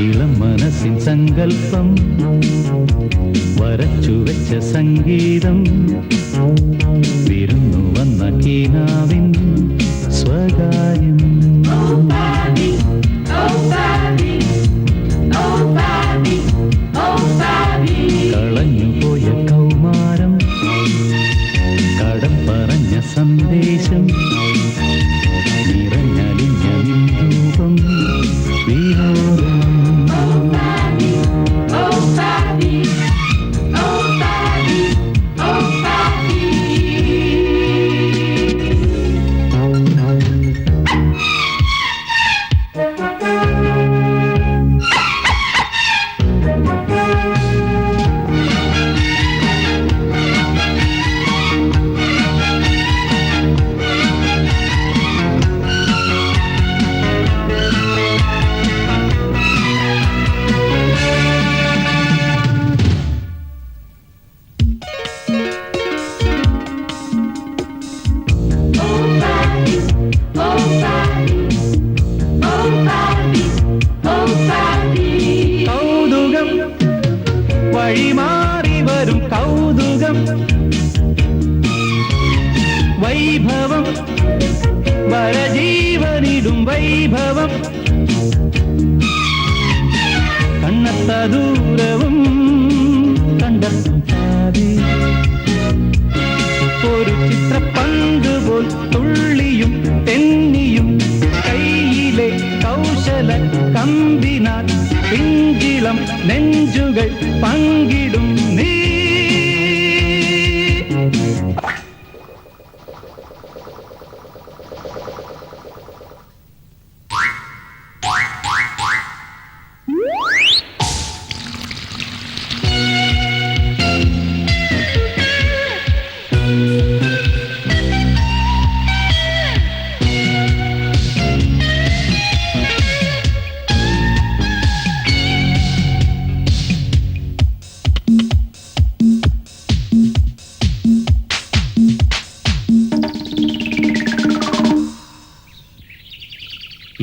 ഇളം മനസ്സിൻ സങ്കൽപ്പം വരച്ചു വെച്ച സംഗീതം വിരുന്നു വന്ന കീനാവിൻ സ്വകാര്യം കളഞ്ഞുപോയ കൗമാരം കടം പറഞ്ഞ സന്ദേശം നിറഞ്ഞലിഞ്ഞ നിൻരൂപം വിനോദം വഴിമാറി വരും കൗതുകം വൈഭവം വരജീവനിടും വൈഭവം കണ്ണത്ത ദൂരവും കണ്ടെത്തും പാതി ഒരു ചിത്രപ്പന്ത് പോൽ തുള്ളിയും തെന്നിയും കയ്യിലെ കൗശല കമ്പിനാൽ പിഞ്ചിളം നെഞ്ചുകൾ പങ്കിടും നീ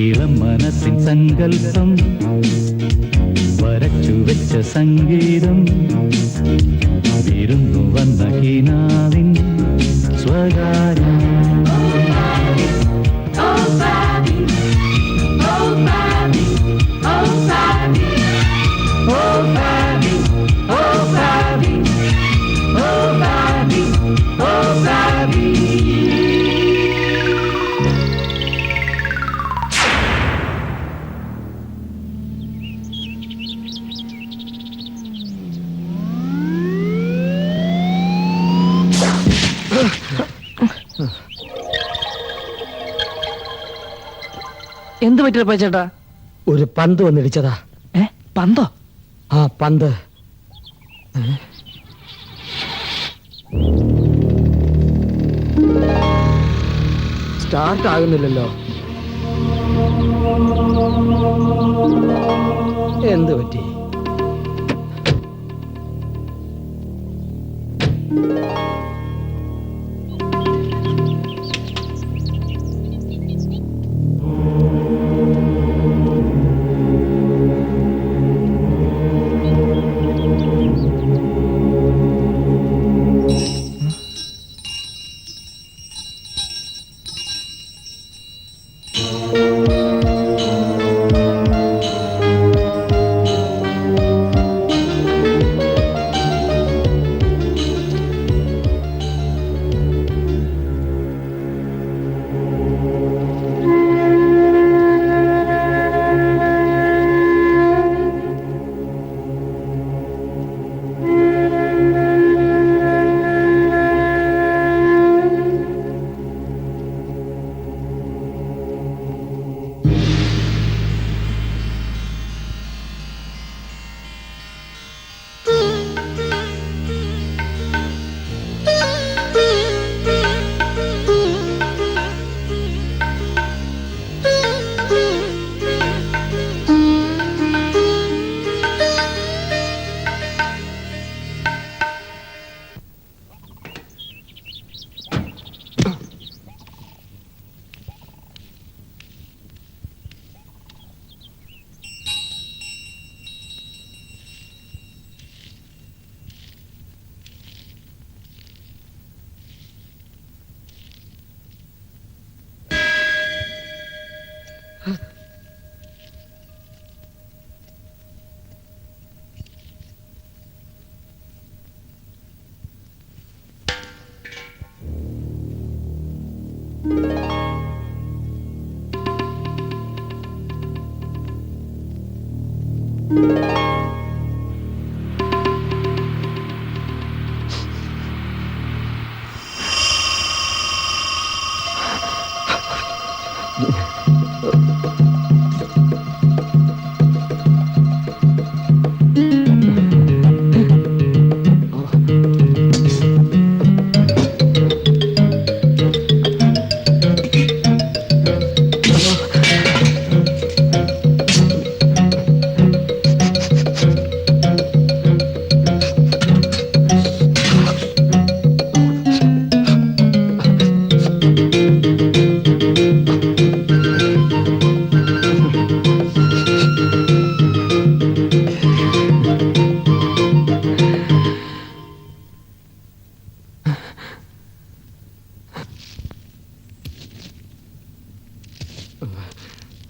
ഇളം മനസ്സിൻ സങ്കൽപ്പം വരച്ചു വെച്ച സംഗീതം വിരുന്നു വന്ന കീനാവിൻ സ്വകാര്യം എന്ത് പറ്റിയ ചേട്ടാ? ഒരു പന്ത് വന്നിടിച്ചതാ. പന്തോ? ആ പന്ത്. സ്റ്റാർട്ട് ആകുന്നില്ലല്ലോ. എന്ത് പറ്റി?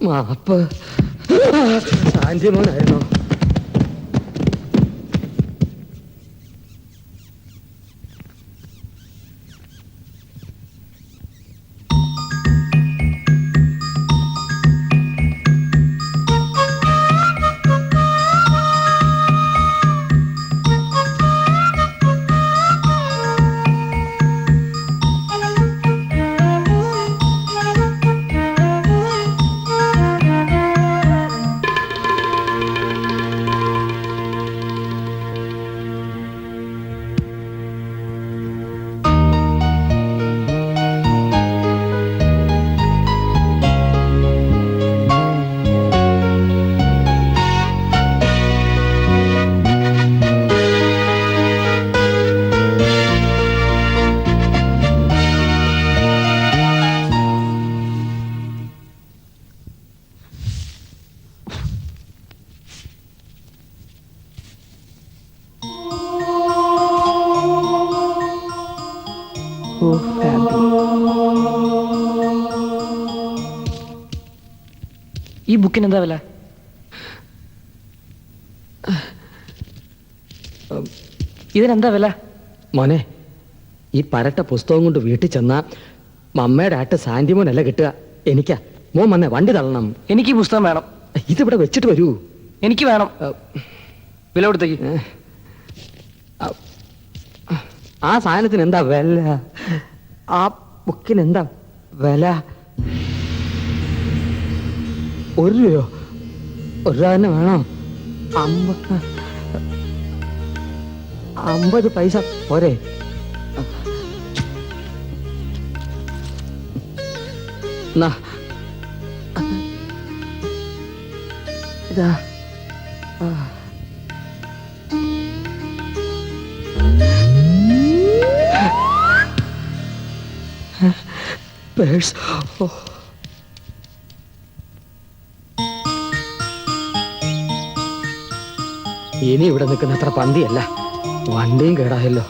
മാപ്പ്. സാന്റിമോനായിരുന്നോ? ഈ ബുക്കിന് എന്താ വില? ഇതിനെന്താ വില? മോനെ, ഈ പരട്ട പുസ്തകം കൊണ്ട് വീട്ടിൽ ചെന്നാ മമ്മയുടെ ആട്ട് സാന്റിമോനല്ല കിട്ടുക, എനിക്കാ. മോൻ വന്നേ, വണ്ടി തള്ളണം. എനിക്ക് ഈ പുസ്തകം വേണം. ഇതിവിടെ വെച്ചിട്ട് വരൂ. എനിക്ക് വേണം. വില കൊടുത്തേക്ക്. ആ സാധനത്തിന് എന്താ വില? ആ ബുക്കിന് എന്താ വില? 1 രൂപയോ? 1 രൂപ തന്നെ വേണോ? 50 പൈസ പോരെ? എന്നാ ഇതാ. പേഴ്സ്. ഇനി ഇവിടെ നിൽക്കുന്ന അത്ര പന്തിയല്ല. വണ്ടിയും കേടായല്ലോ.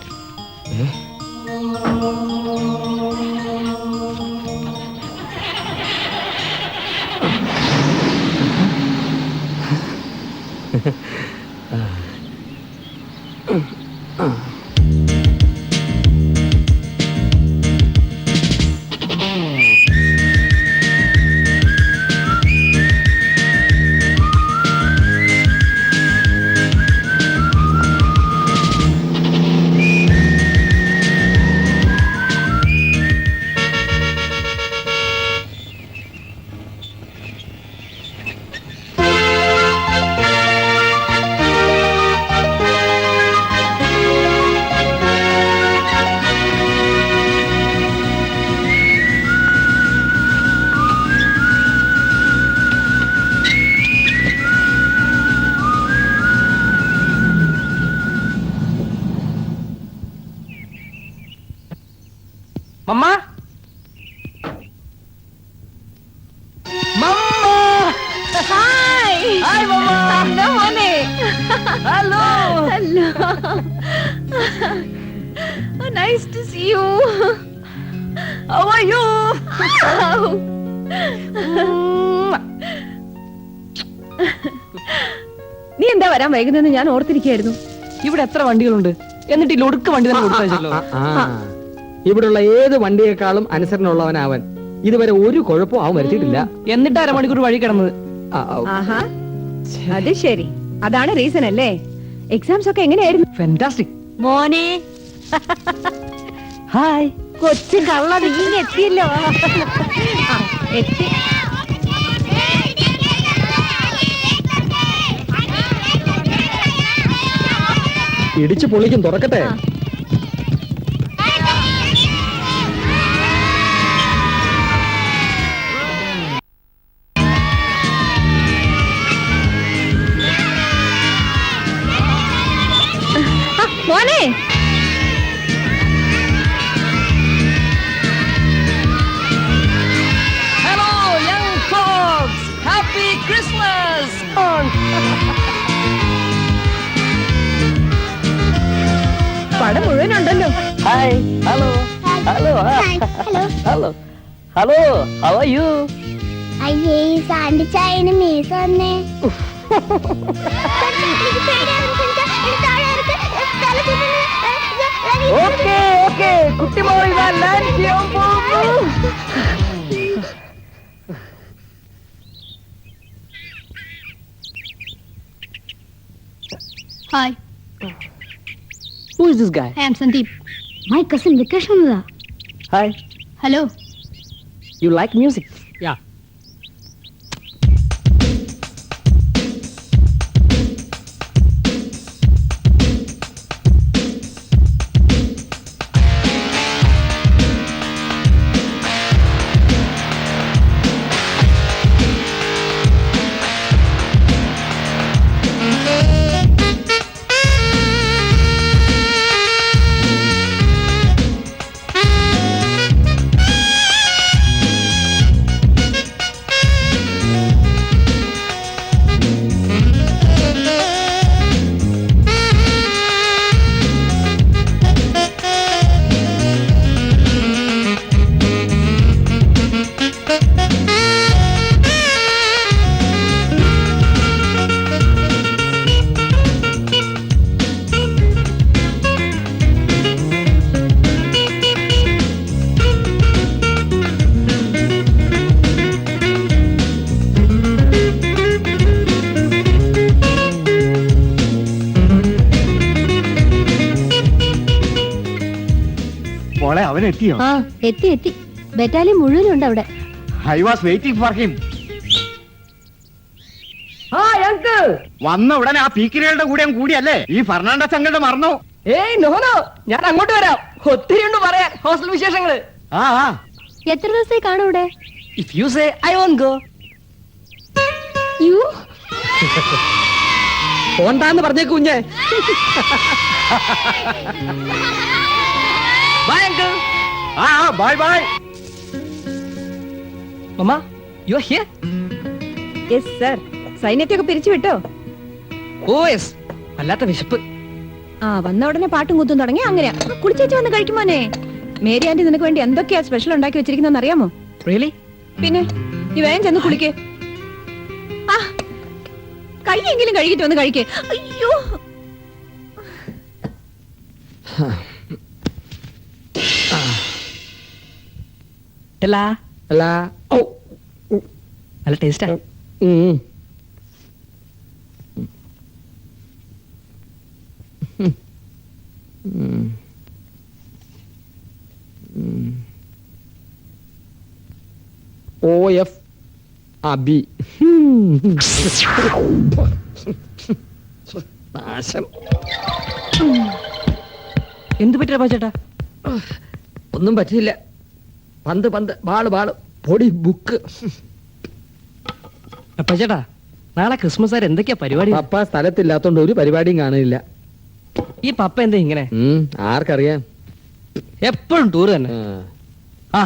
മമ്മ, മമ്മ. ഹായ്. ഹായ് മമ്മ. ഹലോ മോനെ. Hello. Hello. Nice to see you. How are you? നീ എന്താ വരാൻ വൈകുന്നെന്ന് ഞാൻ ഓർത്തിരിക്കായിരുന്നു. ഇവിടെ എത്ര വണ്ടികളുണ്ട്, എന്നിട്ട് ഈ ലൊടുക്ക് വണ്ടി തന്നെ കൊടുത്തല്ലോ. ഇവിടുള്ള ഏത് വണ്ടിയേക്കാളും അനുസരണമുള്ളവനവൻ. ഇതുവരെ ഒരു കുഴപ്പവും അവൻ വരുത്തിയിട്ടില്ല. എന്നിട്ട് 1/2 മണിക്കൂർ വഴി കിടന്നത്. ആഹാ, അത് ശരി. അതാണ് റീസൺ അല്ലേ? എക്സാംസ് ഒക്കെ എങ്ങനെയായിരുന്നു? ഫാന്റാസ്റ്റിക്. മോനെ ഹായ്. കൊച്ചു കള്ള നീ എത്തിയല്ലോ. ആ, എത്തി. ഇടിച്ചു പൊളിക്കും, തുറക്കട്ടെ. മോനെ hello young folks, happy Christmas. പടം മുഴുവനുണ്ടല്ലോ. Hi. Hello hello hello hello. How are you? അയ്യേ സാണ്ടി ചായന് മീസ് വന്നേ. ഓക്കേ ഓക്കേ, കുട്ടി മോളി ലാൻഡ് ചെയ്യാൻ പോകുന്നു. Hi, Who is this guy? I am Sandeep. My cousin Vikesh വന്നതാ. Hi. Hello. You like music? Yeah. മോളെ അവൻ എത്തിയോ? ആ എത്തി എത്തി. ബറ്റാലിയൻ മുഴുവനുണ്ട് അവിടെ. I was waiting for him. Hi uncle. വന്ന ഉടനെ ആ പീക്കിരികളുടെ കൂടെ കൂടിയല്ലേ ഈ ഫെർണാണ്ടസ് അങ്കിളുടെ മറന്നു. ഏയ് നോ നോ, ഞാൻ അങ്ങോട്ട് വരാം. ഒത്തിരി ഉണ്ട് പറയാൻ ഹോസ്റ്റൽ വിശേഷങ്ങള്. ആ ആ എത്ര ദിവസമായി കാണും ഇവിടെ? If you say I won't go. You പോണ്ടാന്ന് പറഞ്ഞേക്ക് കുഞ്ഞെ. Bye uncle. ആ bye bye. Mama, you are here? Yes sir. സൈന്യത്തെയൊക്കെ പിരിച്ചു വിട്ടോ? Oh yes. വല്ലാത്ത വിശപ്പ്. ആ വന്ന ഉടനെ പാട്ടും കൂത്തും തുടങ്ങി. അങ്ങനെയാ കുളിച്ചേച്ച് വന്ന് കഴിക്കുമോനെ. മേരി ആന്റി നിനക്ക് വേണ്ടി എന്തൊക്കെയാ സ്പെഷ്യൽ ഉണ്ടാക്കി വെച്ചിരിക്കുന്ന അറിയാമോ? Really? പിന്നെ നീ വേഗം ചെന്ന് കുളിക്കേ. ആ കൈയെങ്കിലും കഴുകിട്ട് വന്ന് കഴിക്കേ. അയ്യോ അല്ല അല്ല. ഓ. നല്ല ടേസ്റ്റാ. ഉം. ഉം. OF അബി. നാശം. എന്ത് പറ്റിയ ചേട്ടാ? ഒന്നും പറ്റില്ല. പന്ത് പന്ത്, ബാള് ബാള്, പൊടി ബുക്ക്. അപ്പ ചേട്ടാ, നാളെ ക്രിസ്മസ് ആര് എന്തൊക്കെയാ പരിപാടി? പപ്പ സ്ഥലത്തില്ലാത്തോണ്ട് ഒരു പരിപാടിയും കാണില്ല. ഈ പപ്പ എന്താ ഇങ്ങനെ? ആർക്കറിയാം. എപ്പോഴും ടൂർ തന്നെ. ആ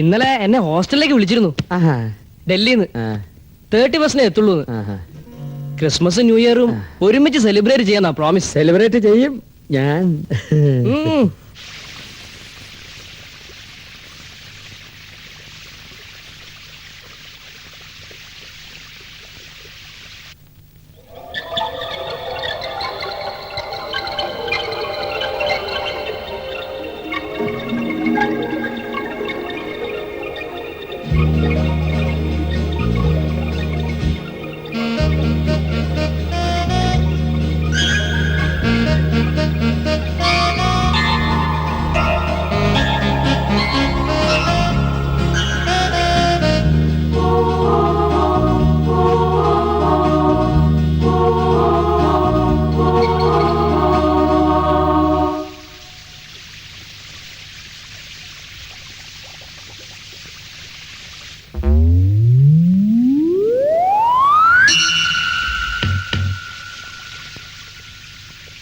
ഇന്നലെ എന്നെ ഹോസ്റ്റലിലേക്ക് വിളിച്ചിരുന്നു ഡൽഹിന്ന്. 30% എത്തുള്ളൂ. ക്രിസ്മസും ന്യൂ ഇയറും ഒരുമിച്ച് സെലിബ്രേറ്റ് ചെയ്യാന്നാ പ്രോമിസ്. സെലിബ്രേറ്റ് ചെയ്യും ഞാൻ.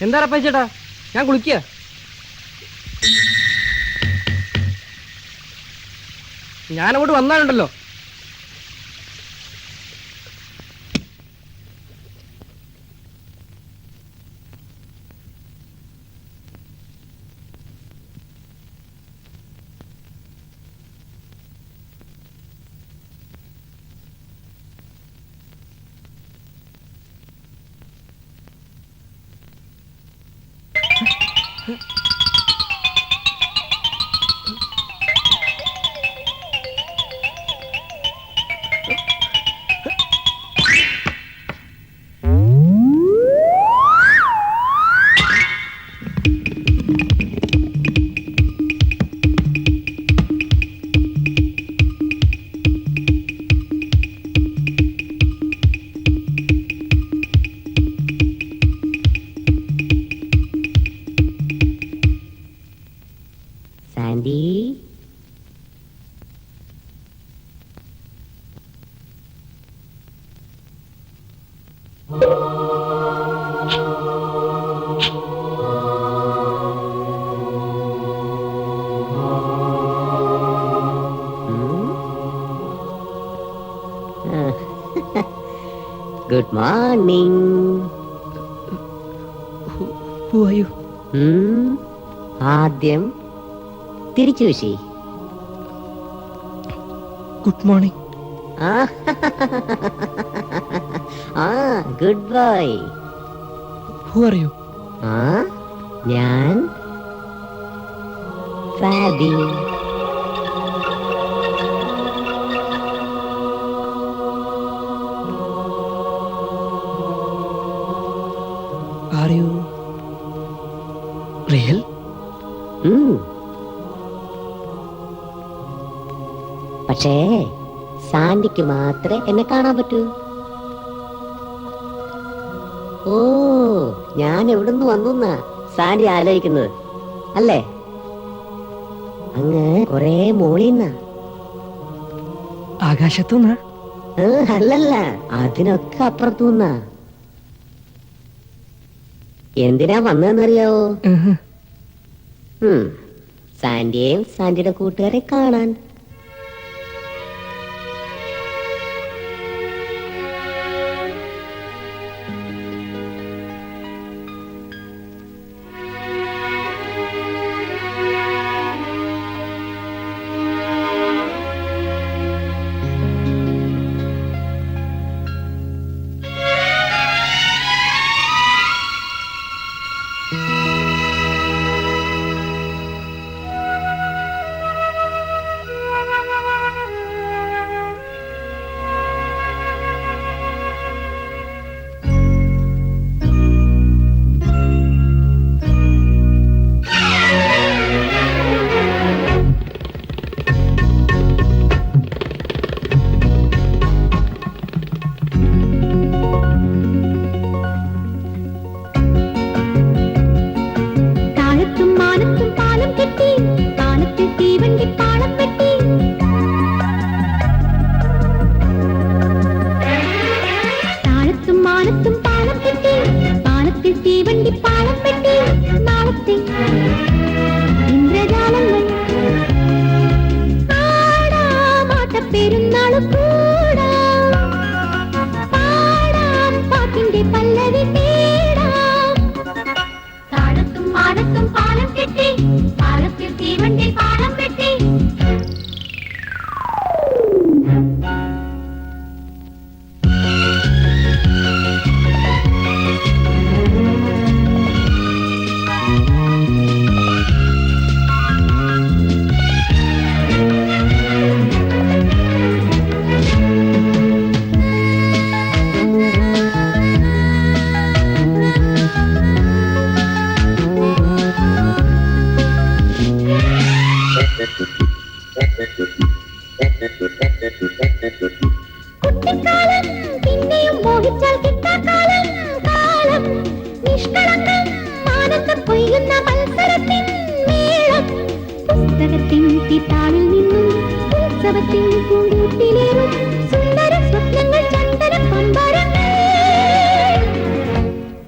എന്താ ചേട്ടാ, ഞാൻ കുളിക്കുക. ഞാനങ്ങോട്ട് വന്നാലുണ്ടല്ലോ. Sandy, good morning. Who are you? ആദ്യം തിരിച്ചു വീശി. Good morning. Good boy. Who are you? ഞാൻ ഫാബി. Are you real? പക്ഷേ സാൻഡിക്ക് മാത്രമേ എന്നെ കാണാൻ പറ്റൂ. ഓ, ഞാൻ എവിടുന്ന് വന്നു സാൻഡി ആലോചിക്കുന്നത് അല്ലേ? അങ്ങ് കൊറേ മോളിന്നാ. ആകാശത്തുനിന്നാ? അല്ലല്ല, അതിനൊക്കെ അപ്പുറത്തുനിന്നാ. എന്തിനാ വന്നതെന്നറിയാവോ? സാൻഡിയെയും സാൻഡിയുടെ കൂട്ടുകാരെ കാണാൻ.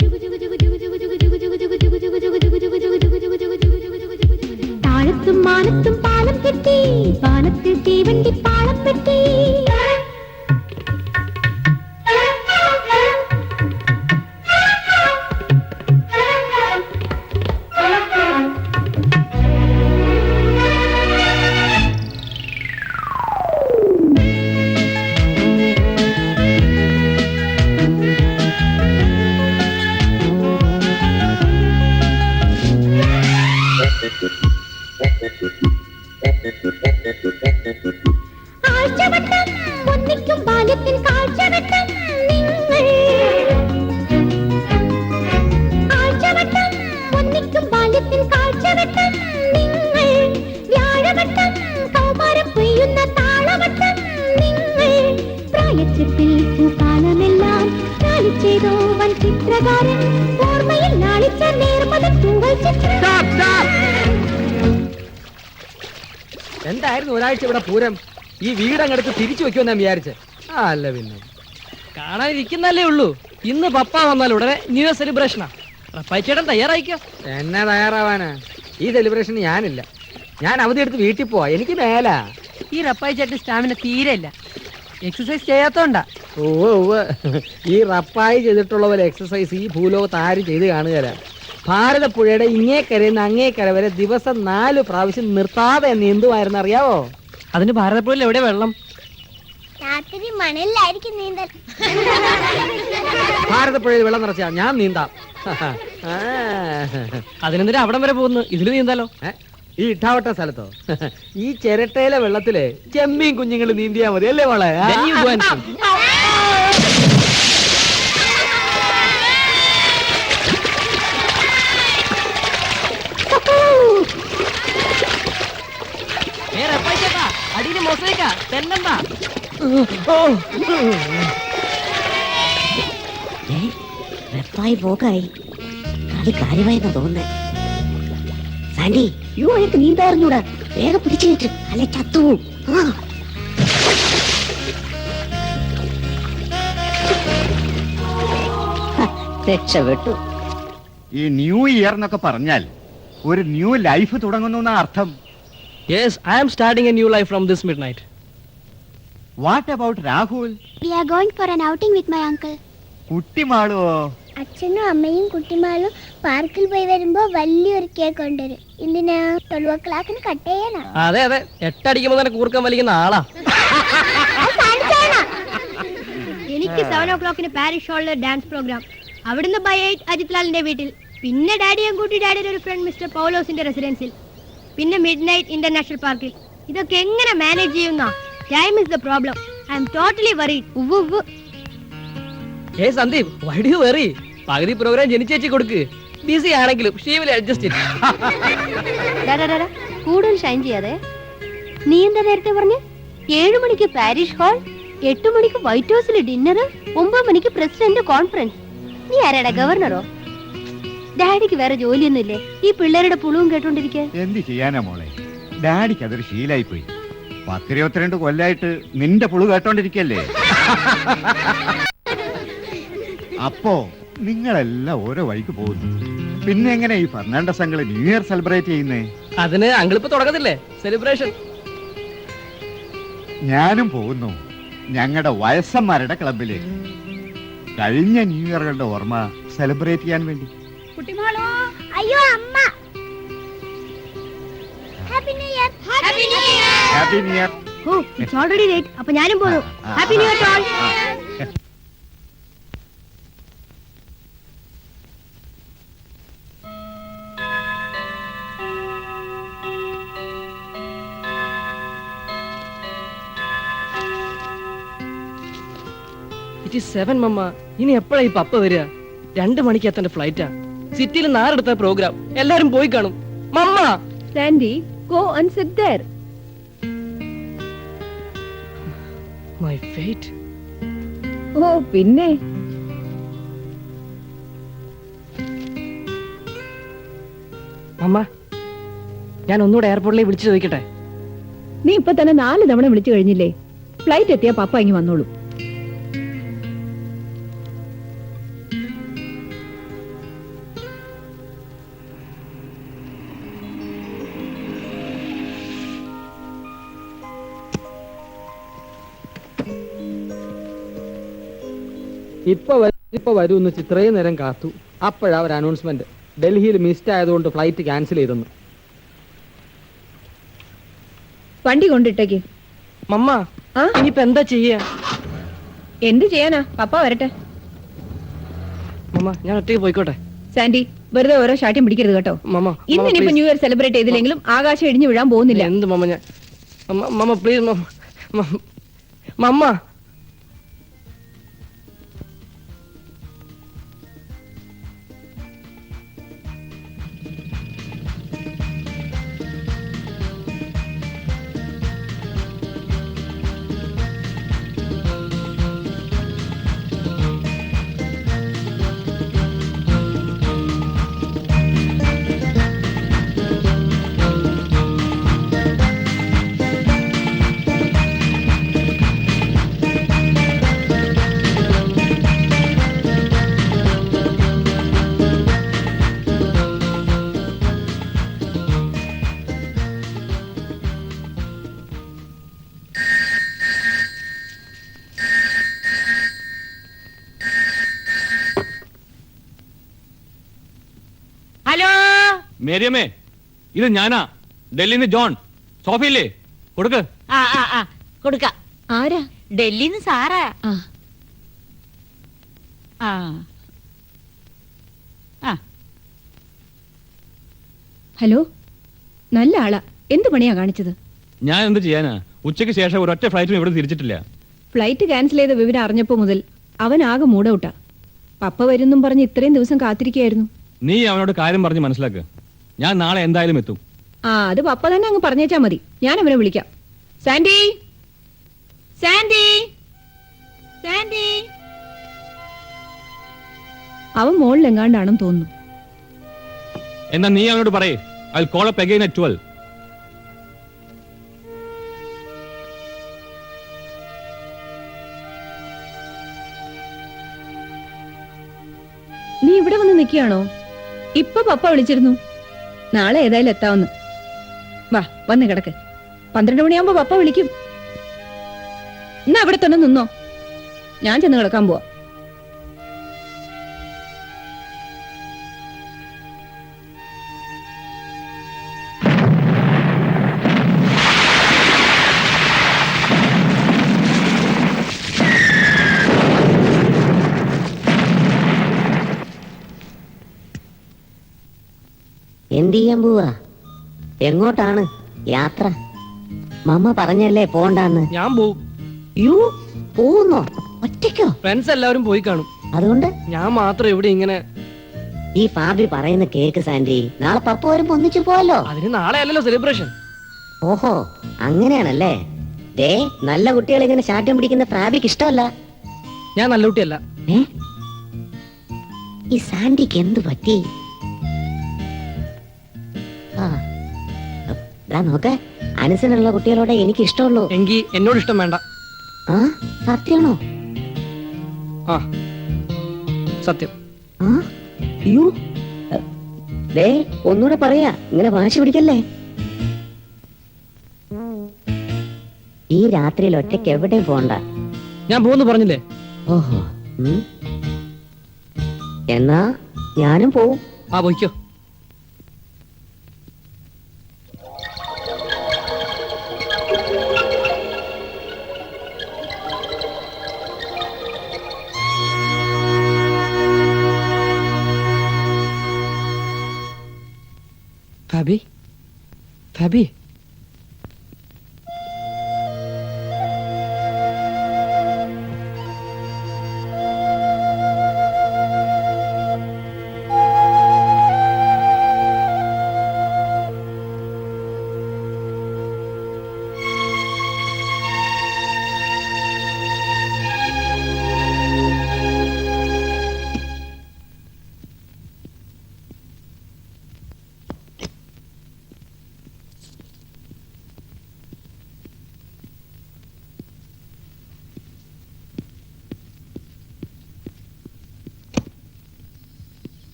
ജുഗു ജുഗു ജുഗു ജുഗു ജുഗു ജുഗു ജുഗു ജുഗു ഞാൻ ചിത്രകാരൻ ഓർമ്മയിൽ നാളിച്ച നേർമതൻ തൂവൽ ചിത്രം. എന്തായിരുന്നു ഒരാഴ്ച ഇവിടെ പൂരം? ഈ വീടങ്ങടുത്ത് തിരിച്ചു വെക്കുമെന്ന് ഞാൻ വിചാരിച്ചേ. അല്ല പിന്നെ കാണാനിരിക്കുന്നല്ലേ ഉള്ളൂ. ഇന്ന് പപ്പ വന്നാൽ ഉടനെ ന്യൂ ഇയർ സെലിബ്രേഷനാ. ചേട്ടൻ തയ്യാറായിക്കോ. എന്നെ തയ്യാറാവാനാ? ഈ സെലിബ്രേഷന് ഞാനില്ല. ഞാൻ അവധി എടുത്ത് വീട്ടിൽ പോവാ. എനിക്ക് മേലാ. ഈ റപ്പായി ചേട്ടൻ സ്റ്റാമിന തീരെ ഇല്ല. എക്സസൈസ് ചെയ്യാത്തോണ്ടാ. ഈ റപ്പായി ചെയ്തിട്ടുള്ള പോലെ എക്സസൈസ് ഈ ഭൂലോകത്ത് ആരും ചെയ്ത് കാണുകയില്ല. ഭാരതപ്പുഴയുടെ ഇങ്ങേക്കരയിൽ അങ്ങേക്കര വരെ ദിവസം 4 പ്രാവശ്യം നിർത്താതെ നീന്തുമായിരുന്നു, അറിയാവോ? അതിന് ഭാരതപ്പുഴയിൽ എവിടെ വെള്ളം? രാത്രി മണലിലായിരിക്കും നീന്തൽ. ഭാരതപ്പുഴയിൽ വെള്ളം നിറച്ചാ ഞാൻ നീന്താം. അതിനെന്തിനാ അവിടം വരെ പോകുന്നു? ഇതില് നീന്താലോ. ഈ ഇട്ടാവട്ട സ്ഥലത്തോ? ഈ ചിരട്ടയിലെ വെള്ളത്തില് ചെമ്മീൻ കുഞ്ഞുങ്ങൾ നീന്തിയാ മതി അല്ലേ മോളെ? Then you go and swim. Rappai ചേട്ടാ, അടിയില് മൊസൈക്കാ, തെന്നെന്താ? വെപ്പായി പോക്കായി. കളി കാര്യമായെന്ന് തോന്നുന്നേ. സാൻഡി, അയാൾക്ക് നീന്താറിഞ്ഞൂടാ. വേഗം പിടിച്ചു കയറ്റ്, അല്ലെ ചത്തു. രക്ഷപ്പെട്ടു. ഈ ന്യൂ ഇയർ എന്നൊക്കെ പറഞ്ഞാൽ ഒരു ന്യൂ ലൈഫ് തുടങ്ങുന്നു അർത്ഥം. Yes, I am starting a new life from this midnight. What about Rahul? We are going for an outing with my uncle. കുട്ടിമാളോ? അച്ഛനും അമ്മയും കുട്ടിമാളും പാർക്കിൽ പോയി വരുമ്പോ വലിയൊരു കേക്ക് കൊണ്ടുവരും. എന്തിനാ? 12 o'clock കട്ട് ചെയ്യാനാ. അതെ അതെ, 8 അടിക്കുമ്പോ തന്നെ കൂർക്കം വലിക്കുന്ന ആളാ. എനിക്ക് 7 o'clock പാരിഷ് ഹാളിലെ ഡാൻസ് പ്രോഗ്രാം. അവിടുന്ന് ബൈ 8 അജിത് ലാലിന്റെ വീട്ടിൽ. പിന്നെ ഡാഡിയും കൂട്ടി ഡാഡിയുടെ ഒരു ഫ്രണ്ട് മിസ്റ്റർ പൗലോസിന്റെ റെസിഡൻസിൽ. പിന്നെ മിഡ് നൈറ്റ് ഇന്റർനാഷണൽ പാർക്കിൽ. ഇതൊക്കെ എങ്ങനെ മാനേജ് ചെയ്യുന്ന? Time is the problem. I am totally worried. ഏ Sandeep, why do you worry? പകുതി പ്രോഗ്രാം ജനിച്ചേച്ചി കൊടുക്ക്. ബിസി ആണെങ്കിലും she will adjust it. കൂടുതൽ ഷൈൻ ചെയ്യാതെ. നീ എന്താ നേരത്തെ പറഞ്ഞ്? 7 മണിക്ക് പാരിഷ് ഹാൾ, 8 മണിക്ക് വൈറ്റ് ഹൗസിൽ ഡിന്നർ, 9 മണിക്ക് പ്രസിഡന്റ് കോൺഫറൻസ്. നീ ആരാടാ, ഗവർണറോ? ഡാഡിക്ക് വേറെ ജോലിയൊന്നുമില്ലേ? ഈ പിള്ളേരുടെ പുളുവും കേട്ടോണ്ടിരിക്കാൻ. എന്ത് ചെയ്യാനാ മോളെ, ഡാഡിക്ക് അതൊരു ശീലായി പോയി. 10-22 കൊല്ലായിട്ട് നിന്റെ പുളു കേട്ടോണ്ടിരിക്കല്ലേ. അപ്പോ നിങ്ങളെല്ലാം ഓരോ വഴിക്ക് പോകുന്നു. പിന്നെ എങ്ങനെ ഈ Fernandes uncle new year celebrate ചെയ്യുന്നേ? അതിന് അങ്കിളിപ്പോ തുടങ്ങത്തില്ലേ സെലിബ്രേഷൻ? ഞാനും പോകുന്നു ഞങ്ങളുടെ വയസ്സന്മാരുടെ ക്ലബിലേക്ക്. കഴിഞ്ഞ ന്യൂ ഇയറുകളുടെ ഓർമ്മ സെലിബ്രേറ്റ് ചെയ്യാൻ വേണ്ടി. കുട്ടിമാളോ, അയ്യോ അമ്മ. Happy new year. Happy new year. Happy new year. ഓ, ഇറ്റ്സ് ഓൾറെഡി ലേറ്റ്. അപ്പോൾ ഞാനും പോകുന്നു. Happy new year all. It is 7 mamma. ഇനി എപ്പോഴാ ഈ പപ്പ വരിക? 2 മണിക്ക് എത്തേണ്ട ഫ്ലൈറ്റാ. സിറ്റിയിൽ 4 എടുത്ത പ്രോഗ്രാം. എല്ലാരും പോയി കാണും. Mamma, Sandy, go and sit there. my fate. ഓ പിന്നെ മമ്മ, ഞാൻ ഒന്നുകൂടെ എയർപോർട്ടിലേക്ക് വിളിച്ചു ചോദിക്കട്ടെ? നീ ഇപ്പൊ തന്നെ 4 തവണ വിളിച്ചു കഴിഞ്ഞില്ലേ? ഫ്ലൈറ്റ് എത്തിയാ പപ്പ ഇങ്ങ് വന്നോളൂ. ഇപ്പൊ വരൂന്ന് ഇത്രയും നേരം കാത്തു. അപ്പോഴാ ഒരു അനൗൺസ്മെന്റ്, ഡൽഹിയിൽ മിസ്ഡ് ആയതുകൊണ്ട് ഫ്ലൈറ്റ് ക്യാൻസൽ ചെയ്തെന്ന്. വണ്ടി കൊണ്ടിട്ടേക്ക്. മമ്മ, ആ? ഇനിയിപ്പോ എന്താ ചെയ്യാ? എന്ത് ചെയ്യാനാ? പപ്പ വരട്ടെ. മമ്മ, ഞാൻ ഒറ്റയ്ക്ക് പോയിക്കോട്ടെ? സാൻഡി, വെറുതെ ഓരോ ശാഠ്യം പിടിക്കരുത് കേട്ടോ. മമ്മ, ഇന്നിനിപ്പോ ന്യൂ ഇയർ സെലിബ്രേറ്റ് ചെയ്തില്ലെങ്കിലും ആകാശം ഇടിഞ്ഞു വീഴാൻ പോകുന്നില്ല. എന്ത് മമ്മ, ഞാൻ മമ്മ പ്ലീസ് മമ്മ. മേരിയമ്മേ, ഇത് ഞാനാ, ഡൽഹിന്ന് ജോൺ. സോഫിയില്ലേ, കൊടുക്ക്. കൊടുക്കാം. ആരാ? ഡൽഹിന്ന് സാറാ. ആ ആ ആ ഹലോ, നല്ല ആളാ. എന്ത് പണിയാ കാണിച്ചത്? ഞാൻ എന്ത് ചെയ്യാനാ? ഉച്ചയ്ക്ക് ശേഷം ഒരൊറ്റ ഫ്ലൈറ്റും ഇവിടെ തിരിച്ചിട്ടില്ല. ഫ്ലൈറ്റ് ക്യാൻസൽ ചെയ്ത വിവരം അറിഞ്ഞപ്പോ മുതൽ അവൻ ആകെ മൂടൗട്ടാ. പപ്പ വരുന്നും പറഞ്ഞ് ഇത്രയും ദിവസം കാത്തിരിക്കുകയായിരുന്നു. നീ അവനോട് കാര്യം പറഞ്ഞ് മനസ്സിലാക്ക്. ഞാൻ നാളെ എന്തായാലും എത്തും. ആ, അത് പപ്പ തന്നെ അങ്ങ് പറഞ്ഞേച്ചാ മതി. ഞാൻ അവനെ വിളിക്കാം. Sandy, Sandy, Sandy. അവൻ മോളിലെങ്ങാണ്ടാണെന്ന് തോന്നുന്നു. എന്നാ നീ അവനോട് പറയേ, I call up again at 12. നീ ഇവിടെ വന്ന് നിൽക്കുകയാണോ? ഇപ്പൊ പപ്പ വിളിച്ചിരുന്നു, നാളെ ഏതായാലും എത്താവുന്ന്. വാ, വന്ന് കിടക്ക്. 12 മണിയാകുമ്പോ പപ്പ വിളിക്കും. എന്നാ അവിടെ തന്നെ നിന്നോ, ഞാൻ ചെന്ന് കിടക്കാൻ പോവാ. എന്ത് ചെയ്യാൻ പോവാ? എങ്ങോട്ടാണ് യാത്ര? മമ്മ പറഞ്ഞല്ലേ പോണ്ടാന്ന്. ഞാൻ പോവും. യു പോകുന്നോ? ഒറ്റയ്ക്കോ? ഫ്രണ്ട്സ് എല്ലാവരും പോയി കാണും. അതുകൊണ്ട് ഞാൻ മാത്രം ഇവിടെ ഇങ്ങനെ. ഈ ഫാബി പറയുന്ന കേക്ക് സാൻഡി. നാളെ പപ്പ വരുമ്പോ ഒന്നിച്ചു പോവല്ലോ. അതിന് നാളെ അല്ലല്ലോ സെലിബ്രേഷൻ. ഓഹോ, അങ്ങനെയാണല്ലേ. ദേ, നല്ല കുട്ടികൾ ഇങ്ങനെ ശാഠ്യം പിടിക്കുന്ന ഫാബിക്ക് ഇഷ്ടമല്ല. ഞാൻ നല്ല കുട്ടിയല്ല. ഏ? ഈ സാൻഡിക്ക് എന്ത് പറ്റി? ആ, ദാ നോക്ക്, അനുസരണുള്ള കുട്ടികളോടെ എനിക്ക് ഇഷ്ടമുള്ളൂ. എങ്കി എന്നോട് ഇഷ്ടം വേണ്ട. ആ, സത്യാണോ? ആ, സത്യം. ആ, യ്യോ. ദേ, ഒന്നുകൂടെ പറയാ, ഇങ്ങനെ വാശി പിടിക്കല്ലേ. ഈ രാത്രിയിൽ ഒറ്റയ്ക്ക് എവിടെയും പോണ്ട. ഞാൻ പോകുന്നു പറഞ്ഞില്ലേ. ഓഹോ. എന്നാ ഞാനും പോവും. ആ, പോയിക്കോ. ഫാബി, ഫാബി.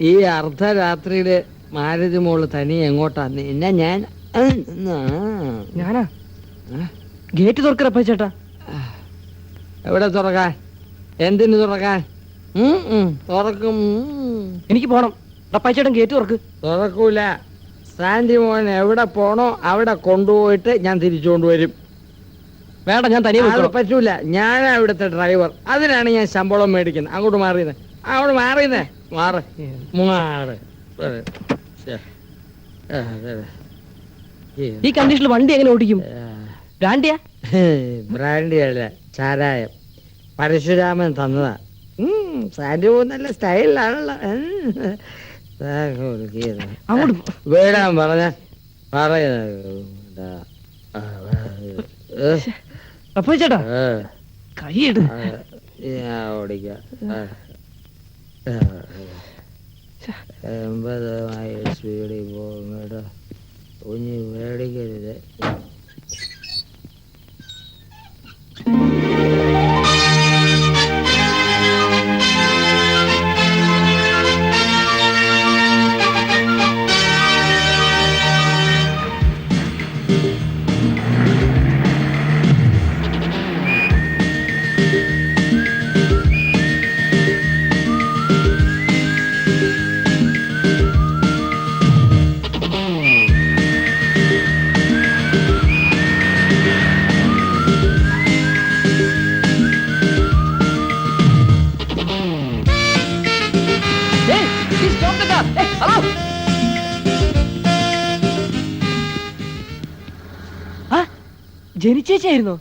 ഈ അർദ്ധരാത്രിയില് മാരുതി മോള് തനി എങ്ങോട്ടാന്ന് എന്നെ ഞാൻ ഞാനാ ഗേറ്റ് തുറക്കറപ്പ ചേട്ടാ. എവിടെ തുറക്കാൻ? എന്തിനു തുറക്കാൻ? തുറക്കും. എനിക്ക് പോണം. റപ്പാച്ചേട്ടൻ ഗേറ്റ് തുറക്ക്. തുറക്കൂല. സാൻഡി മോൻ എവിടെ പോണോ അവിടെ കൊണ്ടുപോയിട്ട് ഞാൻ തിരിച്ചു കൊണ്ടുവരും. വേണ്ട ഞാൻ തനിയെ അത് പോയിക്കോളാം. പറ്റൂല, ഞാനാ ഇവിടുത്തെ ഡ്രൈവർ. അതിനാണ് ഞാൻ ശമ്പളം മേടിക്കുന്നത്. അങ്ങോട്ട് മാറിയുന്നേ, അങ്ങോട്ട് മാറിയുന്നേ, മാറ് മാറ്. ഈ കണ്ടീഷനിൽ വണ്ടി എങ്ങനെ ഓടിക്കും? ബ്രാൻഡിയാ? ബ്രാൻഡി അല്ല, ചാരായം. പരശുരാമൻ തന്നതാ. സാൻഡി നല്ല സ്റ്റൈലിലാണല്ലോ. അങ്ങോട്ട് വീടാൻ പറഞ്ഞ അപ്പൊ ചേട്ടാ കൈയിട്. ഞാൻ ഓടിക്കാം. 80 മൈൽ സ്പീഡിൽ പോകും കേട്ടോ. കുഞ്ഞ് മേടിക്കരുത്. ജെനി ചേച്ചിയായിരുന്നോ?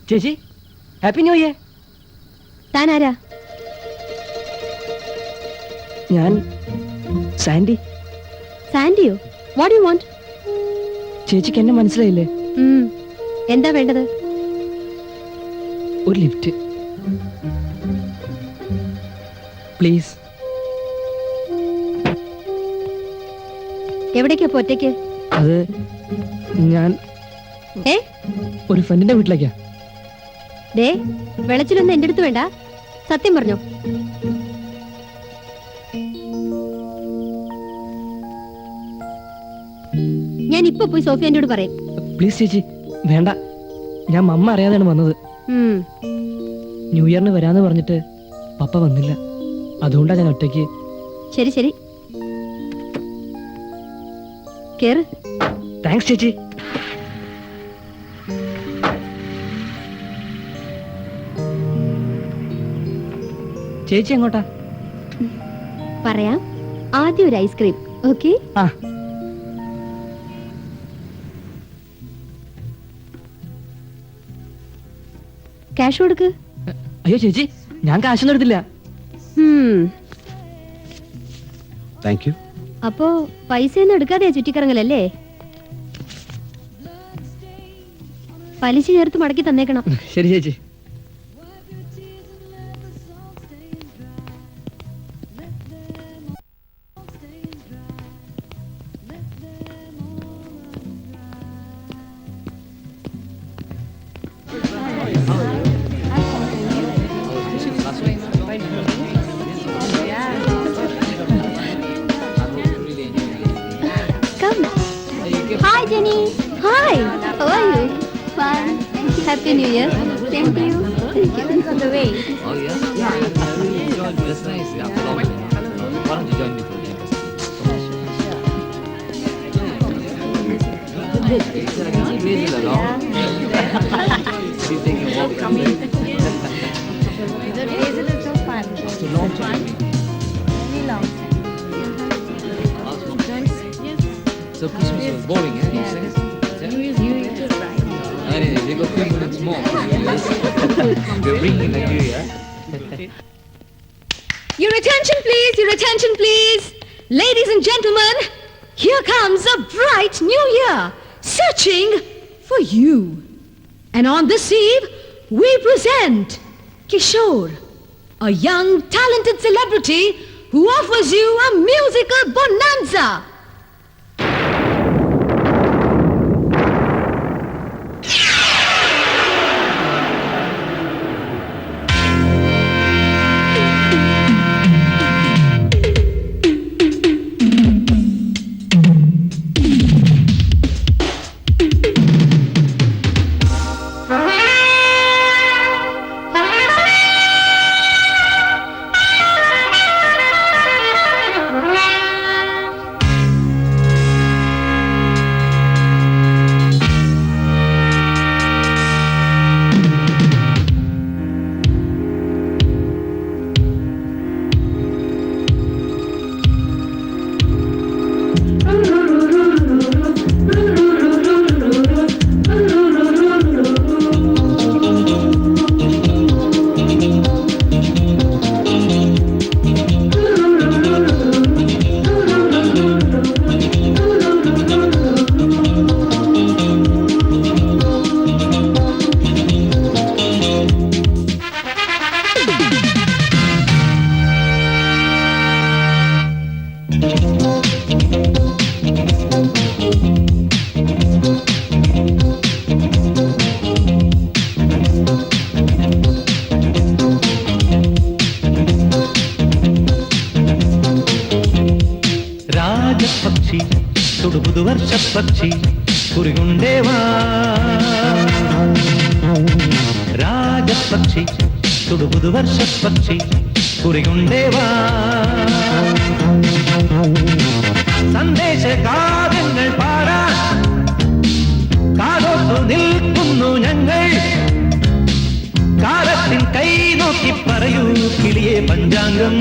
ചേച്ചി ഹാപ്പി ന്യൂ ഇയർ. താനാരാ? ഞാൻ സാൻഡി. സാൻഡിയോ? What you want? ചേച്ചിക്ക് എന്നെ മനസ്സിലായില്ലേ? എന്താ വേണ്ടത്? ഒരു ലിഫ്റ്റ് പ്ലീസ്. എവിടേക്കാ ഒറ്റയ്ക്ക്? അത് ഞാൻ ഒരു ഫ്രണ്ടിന്റെ വീട്ടിലേക്കാ. ദേ, വെളച്ചിലൊന്നും എന്റെ അടുത്ത് വേണ്ട, സത്യം പറഞ്ഞോ. ഞാൻ ഇപ്പൊ പോയി സോഫിയാന്റോട് പറയും. പ്ലീസ് ചേച്ചി വേണ്ട, ഞാൻ മമ്മ അറിയാതെയാണ് വന്നത്. ന്യൂ ഇയറിന് വരാന്ന് പറഞ്ഞിട്ട് പപ്പ വന്നില്ല, അതുകൊണ്ടാ ഞാൻ ഒറ്റയ്ക്ക്. ശരി ശരി, കേറ്. താങ്ക്സ് ചേച്ചി. ചേച്ചി എങ്ങോട്ടാ? പറയാം, ആദ്യം ഒരു ഐസ്ക്രീം. ഓക്കെ? ആ ക്യാഷ് കൊടുക്ക്. അയ്യോ ചേച്ചി, ഞാൻ കാശൊന്നും എടുത്തില്ല. Thank you. അപ്പോ പൈസയൊന്നും എടുക്കാതെയാ ചുറ്റിക്കറങ്ങലല്ലേ? പലിശ ചേർത്ത് മടക്കി തന്നേക്കണം. ശരി ചേച്ചി. Come. Hi Jenny. Hi. How are you? Fine. Happy New Year. Thank you. Thank you. On the way. Oh yeah. That's nice. Yeah. Why don't you join me for the Basil along. She's taking a walk. Basil is so fun. It's a long time. Very long time. So Christmas was boring, eh? New Year is right. Anyway, we got 3 minutes more. We're bringing Nigeria. Your attention please, your attention please. Ladies and gentlemen, here comes a bright new year, searching for you. And on this eve, we present Kishore, a young talented celebrity who offers you a musical bonanza. పక్షి కురిగుండేవా രാജപക്ഷി തുടുപുതു വർഷപക്ഷി കുറികൊണ്ടേവാ സന്ദേശ കാവ്യങ്ങൾ പാടാൻ കാതോർത്തു നിൽക്കുന്നു ഞങ്ങൾ കാലത്തിൻ കൈ നോക്കി പറയൂ കിളിയെ പഞ്ചാംഗം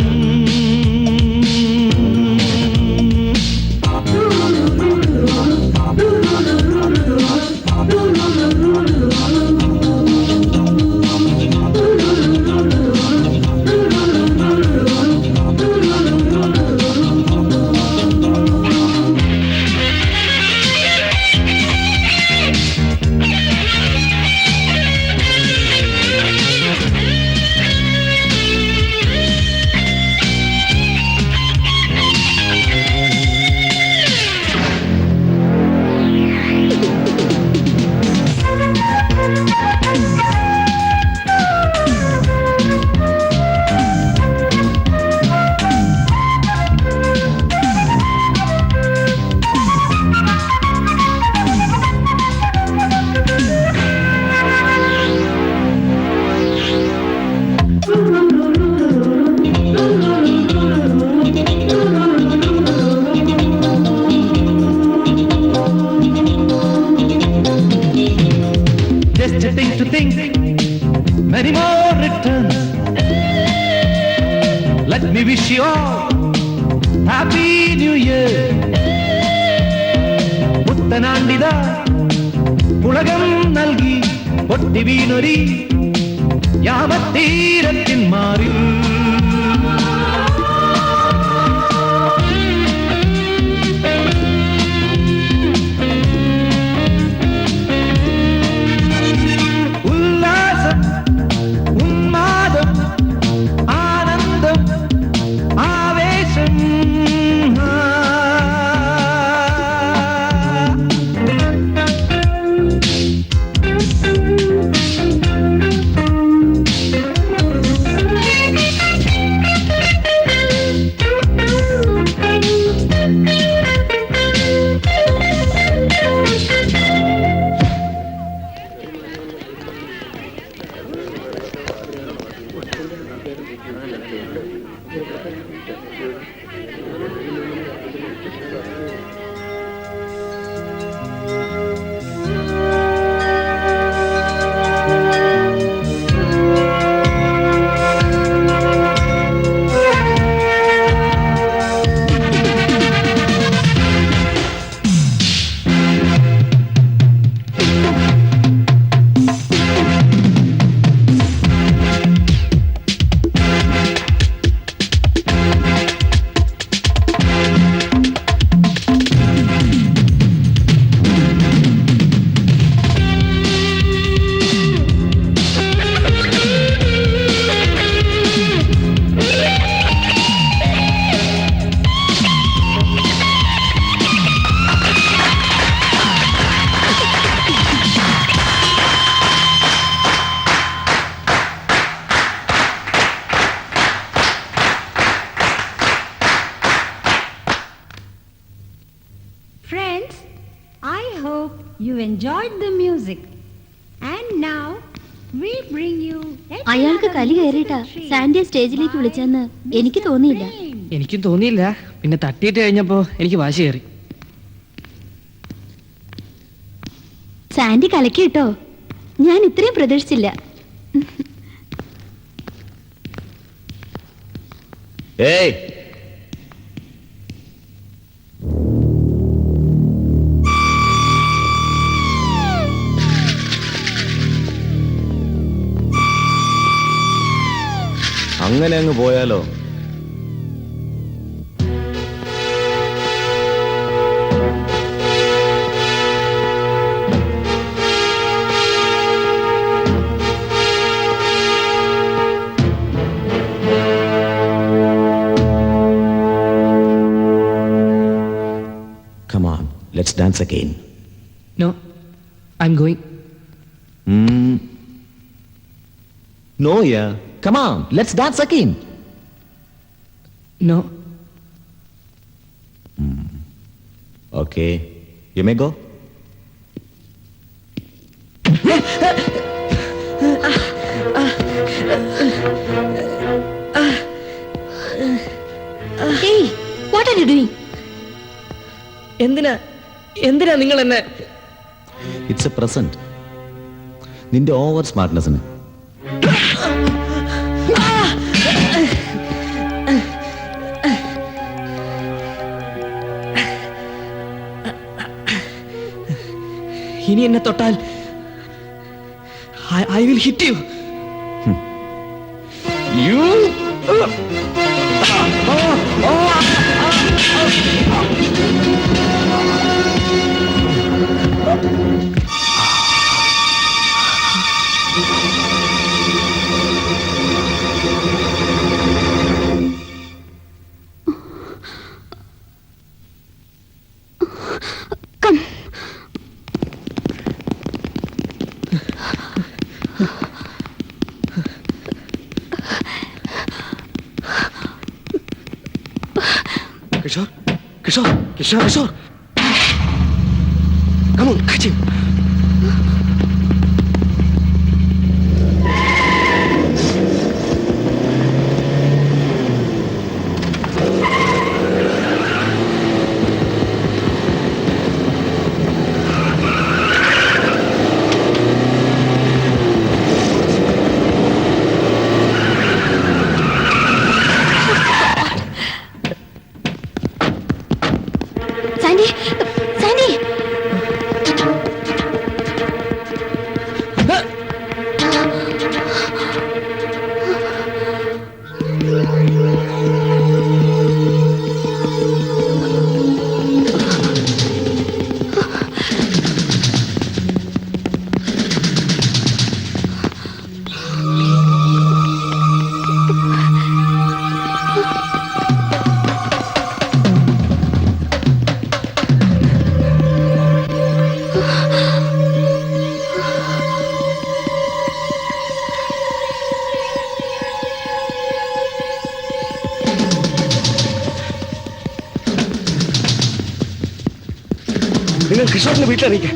To think many more returns. Let me wish you all happy new year. പുത്തനാണ്ടിത പുളകം നൽകി പൊട്ടി വീണൊരി യാമത്തീരത്തിൻ മാറി Friends, I hope you enjoyed the music. And now we bring you അയാൾക്ക് കലി കയറിയിട്ടാ സാൻഡിയെ സ്റ്റേജിലേക്ക് വിളിച്ചെന്ന് എനിക്ക് തോന്നിയില്ല. എനിക്കും തോന്നിയില്ല. പിന്നെ തട്ടിയിട്ട് കഴിഞ്ഞപ്പോ എനിക്ക് വാശി കയറി. സാൻഡി കലക്കി കിട്ടോ, ഞാൻ ഇത്രയും പ്രതീക്ഷിച്ചില്ല. ഏയ് അങ്ങനെ അങ്ങ് പോയാലോ? Come on, let's dance again. No, I'm going. No, yeah. Come on, let's dance again. No. Okay. You may go. Hey, what are you doing? എന്തിനാ നിങ്ങൾ എന്നെ? It's a present. നിന്റെ ഓവർ സ്മാർട്ട്നെസ്സിന്. ഇനി എന്നെ തൊട്ടാൽ I will hit you. You? Kishore. Come on, catch him. Sandy! നിങ്ങൾ കിഷോറിന്റെ വീട്ടിലറിയിക്കാം.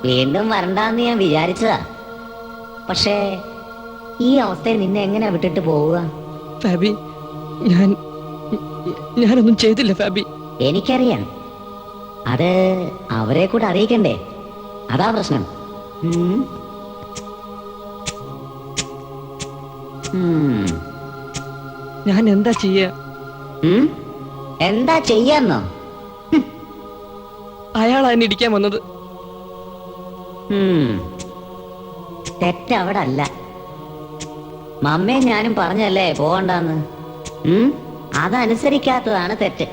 വീണ്ടും വരണ്ടാന്ന് ഞാൻ വിചാരിച്ചതാ. പക്ഷേ ഈ അവസ്ഥയിൽ നിന്നെ എങ്ങനെ വിട്ടിട്ട് പോവുക? ഫാബി, ഞാനൊന്നും ചെയ്തില്ല ഫാബി. എനിക്കറിയാം. അത് അവരെ കൂടെ അറിയിക്കണ്ടേ? അതാ പ്രശ്നം. ഉം. ഉം. ഞാൻ എന്താ ചെയ്യാ? ഉം? എന്താ ചെയ്യാന്നോ? അയാളാ എന്നെ ഇടിക്കാൻ വന്നത്. തെറ്റവിടെ അല്ല. മമ്മയും ഞാനും പറഞ്ഞല്ലേ പോകണ്ടെന്ന്. അതനുസരിക്കാത്തതാണ് തെറ്റ്.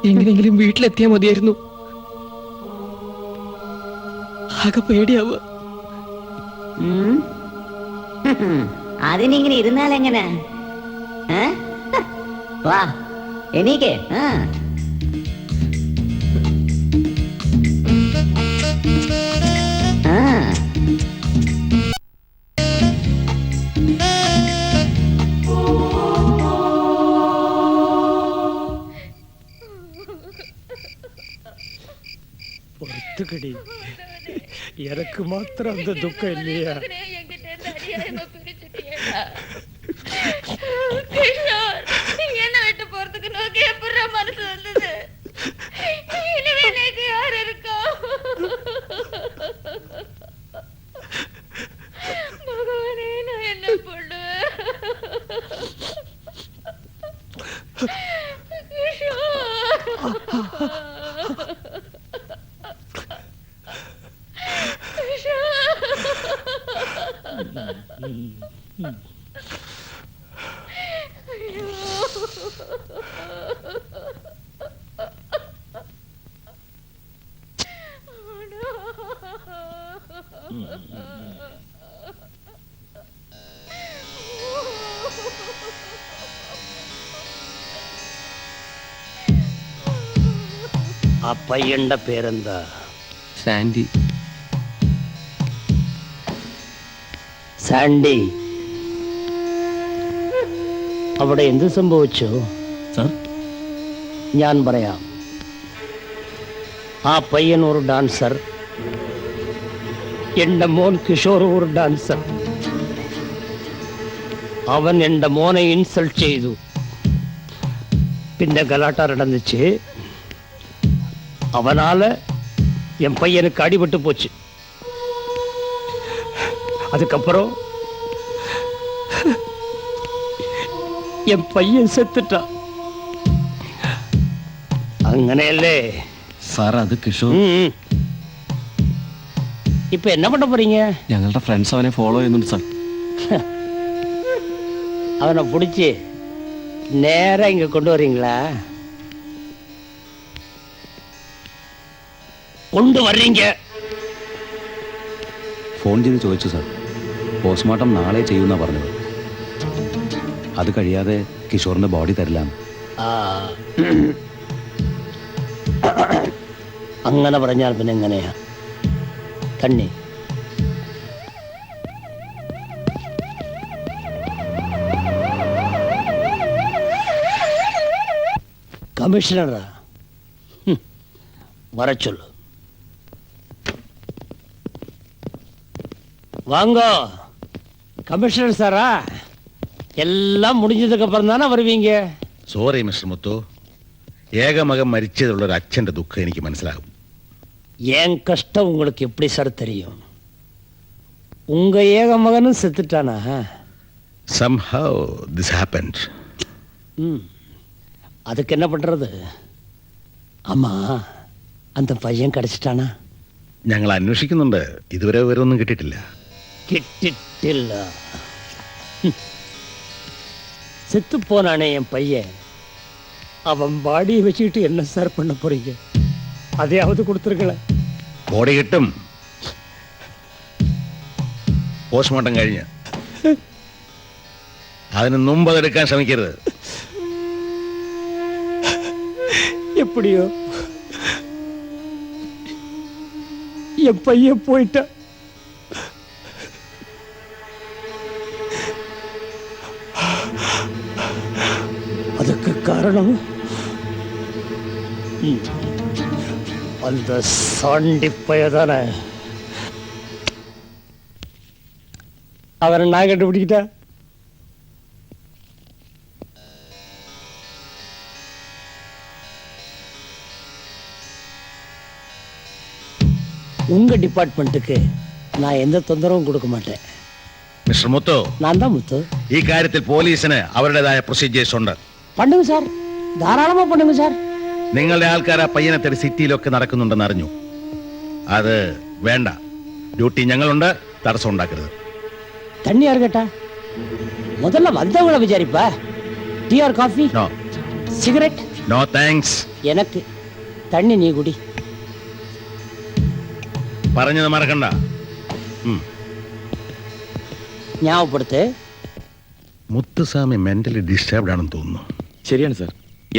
എങ്ങനെയെങ്കിലും വീട്ടിലെത്തിയാ മതിയായിരുന്നു. ആകെ പേടിയാവുക. അതിനിങ്ങനെ ഇരുന്നാൽ എങ്ങനെ? വാ എനിക്ക് பொறுத்துக்கடி, எனக்கு மாத்திரம் அந்த துக்கம் இல்லையா? என்ன விட்டு போறதுக்கு நோக்கி எப்படி மனசு வந்தது? இனிமே எனக்கு யார் இருக்கா? பகவானே, நான் என்ன பண்ணுவேன்? ആ പയ്യന്റെ പേരെന്താ? സാൻഡി. സാൻഡി, അവിടെ എന്ത് സംഭവിച്ചു? സാർ, ഞാൻ പറയാം. ആ പയ്യൻ ഒരു ഡാൻസർ, എന്റെ മോൻ കിഷോർ ഒരു ഡാൻസർ. അവൻ എന്റെ മോനെ ഇൻസൾട്ട് ചെയ്തു. പിന്നെ ഗലാട്ട നടந்துச்சு. அவனால என் பையனுக்கு அடிபட்டு போச்சு. அதுக்கப்புறம் என் பையன் செத்துட்டான். അങ്ങനെയല്ലേ സാർ? അത് കിഷോർ. ഇപ്പൊ എന്നാ பண்ண പോறீங்க? ഞങ്ങളുടെ ഫ്രണ്ട്സ് അവനെ ഫോളോ ചെയ്യുന്നുണ്ട് സാർ. அவனை பிடிச்சி நேரா இங்க கொண்டு வர்றீங்களா? கொண்டு வர்றீங்க? ഫോൺ ചെയ്ത് ചോദിച്ചു സാർ. പോസ്റ്റ്മോർട്ടം നാളെ ചെയ്യുമെന്നാ പറഞ്ഞത്. അത് കഴിയാതെ കിഷോറിന്റെ ബോഡി തരില്ല. അങ്ങനെ പറഞ്ഞാൽ പിന്നെ എങ്ങനെയാ? തണ്ണി கமிஷனரா? வர சொல்லு. வாங்க. കമ്മീഷണർ സാറാ? എല്ലാം முடிஞ்சதுக்கு அப்புறம் தானே வருவீங்க? സോറി മിസ്റ്റർ മുത്തു, ഏകമകൻ മരിച്ചതുള്ളൊരു അച്ഛന്റെ ദുഃഖം എനിക്ക് മനസ്സിലാകും. என் கஷ்டம் உங்களுக்கு எப்படி சார் தெரியும்? உங்க ஏக மகனும் செத்துட்டானா? Somehow this happened. அதுக்கு என்ன பண்றது? ஆமா, அந்த பையன் கிடைச்சிட்டானா? ഞങ്ങൾ അന്വേഷിക്കുന്നുണ്ട്. ഇതുവരെ വിവരമൊന്നും കിട്ടിയിട്ടില്ല. கிட்டிட்டில்ல. செத்து போனானே என் பையன், அவன் பாடியை வச்சுக்கிட்டு என்ன சார் பண்ண போறீங்க? அதையாவது கொடுத்துருக்கல. ബോഡി കിട്ടും. പോസ്റ്റ്മോർട്ടം കഴിഞ്ഞ്. അതിന് മുമ്പ് അതെടുക്കാൻ ശ്രമിക്കരുത്. எப்படியோ என் பையன் போயிட்ட. அதுக்கு காரணம் அந்த சாண்டி பையதானே. அவரை நான் கண்டுபிடிக்கிட்டா உங்க டிபார்ட்மெண்ட்டுக்கு நான் எந்த தொந்தரவும் கொடுக்க மாட்டேன். മിസ്റ്റർ മുത്തു, நான் தான் முத்து. ഈ കാര്യത്തിൽ പോലീസിന് അവരുടേതായ പ്രൊസീജിയേഴ്സ് ഉണ്ട്. பண்ணுங்க சார், தாராளமா பண்ணுங்க சார். നിങ്ങളുടെ ആൾക്കാർ ആ പയ്യനെ തേടി സിറ്റിയിലൊക്കെ നടക്കുന്നുണ്ടെന്ന് അറിഞ്ഞു. അത് വേണ്ട. ഡ്യൂട്ടി ഞങ്ങളുണ്ട്, തടസ്സം ഉണ്ടാക്കരുത്. தண்ணி யாரு கேட்டா? முதல்ல வந்தவங்கள விசாரிப்பா. Tea or coffee? No cigarette? No thanks. எனக்கு தண்ணி நீ குடி. പറഞ്ഞത് മറക്കണ്ട. ஞாபகப்படுத்து. മുത്തുസ്വാമി മെന്റലി ഡിസ്റ്റർബ്ഡ് ആണെന്ന് തോന്നുന്നു. ശരിയാണ് സാർ,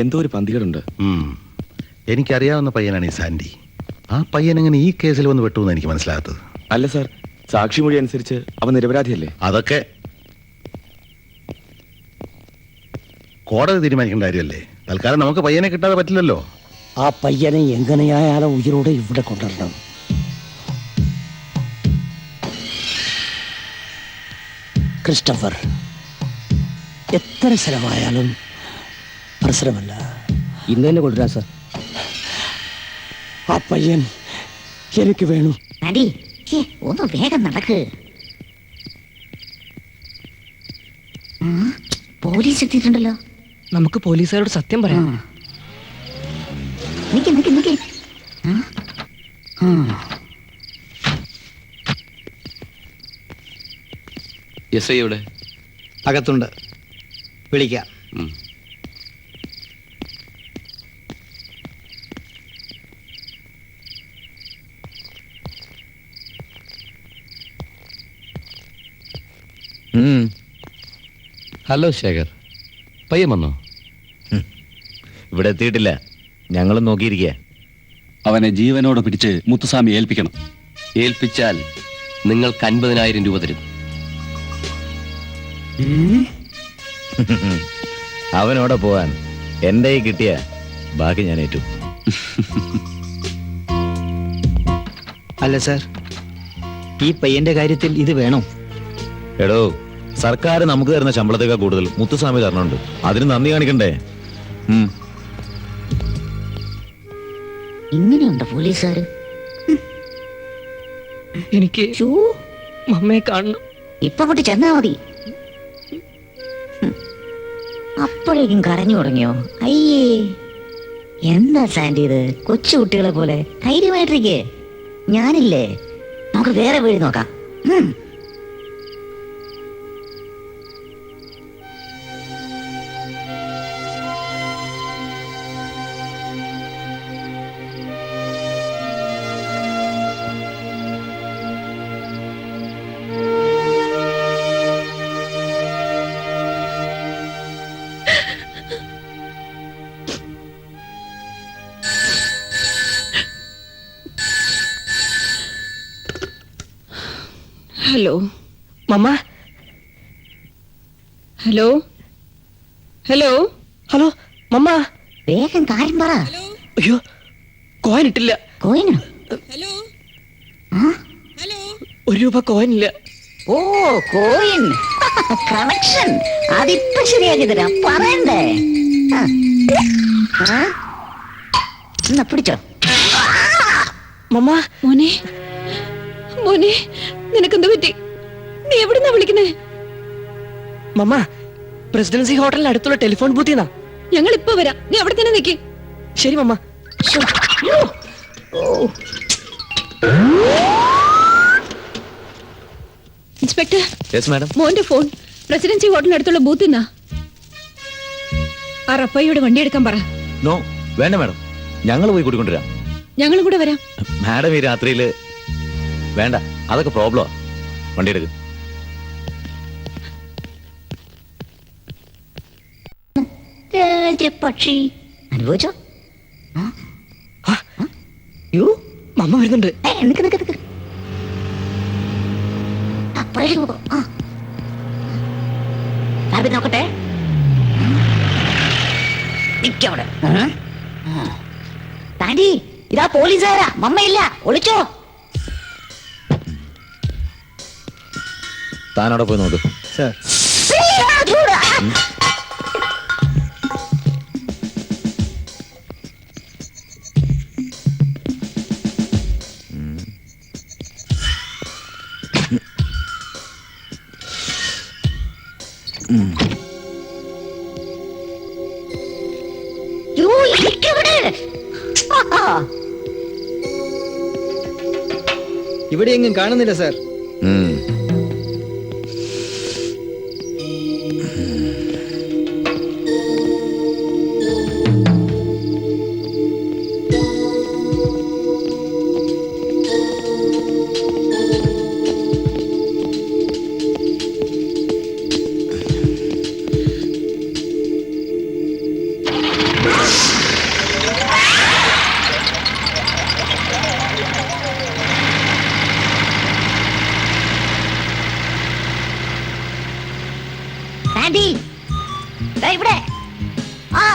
എന്തോ ഒരു പന്തികേടുണ്ട്. എനിക്കറിയാവുന്ന പയ്യനാണ് ഈ സാൻഡി. ആ പയ്യൻ എങ്ങനെ ഈ കേസിൽ വന്ന് വെട്ടുമെന്ന് എനിക്ക് മനസ്സിലാകാത്തത്. അല്ല സാർ, സാക്ഷിമൊഴി അനുസരിച്ച് അവൻ നിരപരാധിയല്ലേ? അതൊക്കെ കോടതി തീരുമാനിക്കേണ്ട കാര്യമല്ലേ. തൽക്കാലം നമുക്ക് പയ്യനെ കിട്ടാതെ പറ്റില്ലല്ലോ. ആ പയ്യനെ എങ്ങനെയായാലും ഉയരോടെ ഇവിടെ കൊണ്ടുവരണം. ക്രിസ്റ്റഫർ, എത്ര ചെലവായാലും പ്രശ്നമല്ല. ഇന്ന് തന്നെ കൊണ്ടുവരാം സാർ. ആ പയ്യൻ എനിക്ക് വേണം. ഡാഡി, ഒന്ന് വേഗം നടക്ക്. പോലീസ് എത്തിയിട്ടുണ്ടല്ലോ. നമുക്ക് പോലീസുകാരോട് സത്യം പറയാം. നിക്ക് നിക്ക് നിക്ക്. എസ് ഐ എവിടെ? അകത്തുണ്ട്, വിളിക്കാം. ഹലോ ശേഖർ, പയ്യൻ വന്നോ? ഇവിടെ എത്തിയിട്ടില്ല, ഞങ്ങളും നോക്കിയിരിക്കുക. അവനെ ജീവനോട് പിടിച്ച് മുത്തുസ്വാമി ഏൽപ്പിക്കണം. ഏൽപ്പിച്ചാൽ നിങ്ങൾക്ക് 50,000 രൂപ തരും. അവനോടെ പോവാൻ എന്റെ കിട്ടിയ ബാക്കി ഞാൻ ഏറ്റു. അല്ല സാർ, ഈ പയ്യന്റെ കാര്യത്തിൽ ഇത് വേണോ? എടോ, സർക്കാർ നമുക്ക് തരുന്ന ശമ്പളത്തേക്കാൾ കൂടുതൽ മുത്തുസ്വാമി തരണുണ്ട്. അതിന് നന്ദി കാണിക്കണ്ടേ? ഇങ്ങനെയുണ്ട് പോലീസുകാര്. എനിക്ക് മമ്മയെ കാണണം. ഇപ്പൊ കൂട്ടി ചെന്നാ മതി. അപ്പോഴേക്കും കരഞ്ഞു തുടങ്ങിയോ? അയ്യേ, എന്താ സാൻഡി ഇത്? കൊച്ചു കുട്ടികളെ പോലെ ധൈര്യമായിട്ടിരിക്കേ. ഞാനില്ലേ, നമുക്ക് വേറെ വീട് നോക്കാം. ഹലോ മമ്മ. ഹലോ ഹലോ ഹലോ മമ്മ. വേഗം കാര്യം പറ. അയ്യോ, കോയിൻ ഇട്ടില്ല. കോയിനോ? ₹1 കോയിൻ ഇല്ല. ഓ, കോയിൻ കണക്ഷൻ. അതിപ്പോ ശരിയാക്കി തരാം, പറയണ്ടേ? എന്നാ പിടിച്ചോ. മമ്മ. മോനെ, മോനെ, നിനക്കെന്ത് പറ്റി? നീ എവിടുന്നാ വിളിക്കുന്നേ? മമ്മ, പ്രസിഡൻസി ഹോട്ടലിന് അടുത്തുള്ള ടെലിഫോൺ ബൂത്തിന്നാ. ഞങ്ങൾ ഇപ്പൊ വരാം, നീ അവിടെ തന്നെ നിൽക്കേ. ശരി മമ്മ. ഇൻസ്പെക്ടർ. Yes madam. മോന്റെ ഫോൺ പ്രസിഡൻസി ഹോട്ടലിന് അടുത്തുള്ള ബൂത്തിന്നാ. ആ റപ്പായിയോട് വണ്ടി എടുക്കാൻ പറ. നോ, വേണ്ട മാഡം, ഞങ്ങൾ പോയി കൂട്ടിക്കൊണ്ടുവരാം. ഞങ്ങളും കൂടെ വരാം. മാഡം ഈ രാത്രിയിൽ വേണ്ട, അതൊക്കെ പ്രോബ്ലമാ. വണ്ടി എടുക്കും. പക്ഷി അനുഭവിച്ചോ? മമ്മ വരുന്നുണ്ട്. നോക്കട്ടെ. നിക്കവിടെ. താണ്ടി, ഇതാ പോലീസുകാരാ. മമ്മയില്ല, ഒളിച്ചോ. താനവിടെ പോയി നോക്ക്. യ്യോ, ഇരിക്കവിടെ. ആ, ഇവിടെ എങ്ങും കാണുന്നില്ല സാർ. സാൻഡി, ദാ ഇവിടെ. ആ.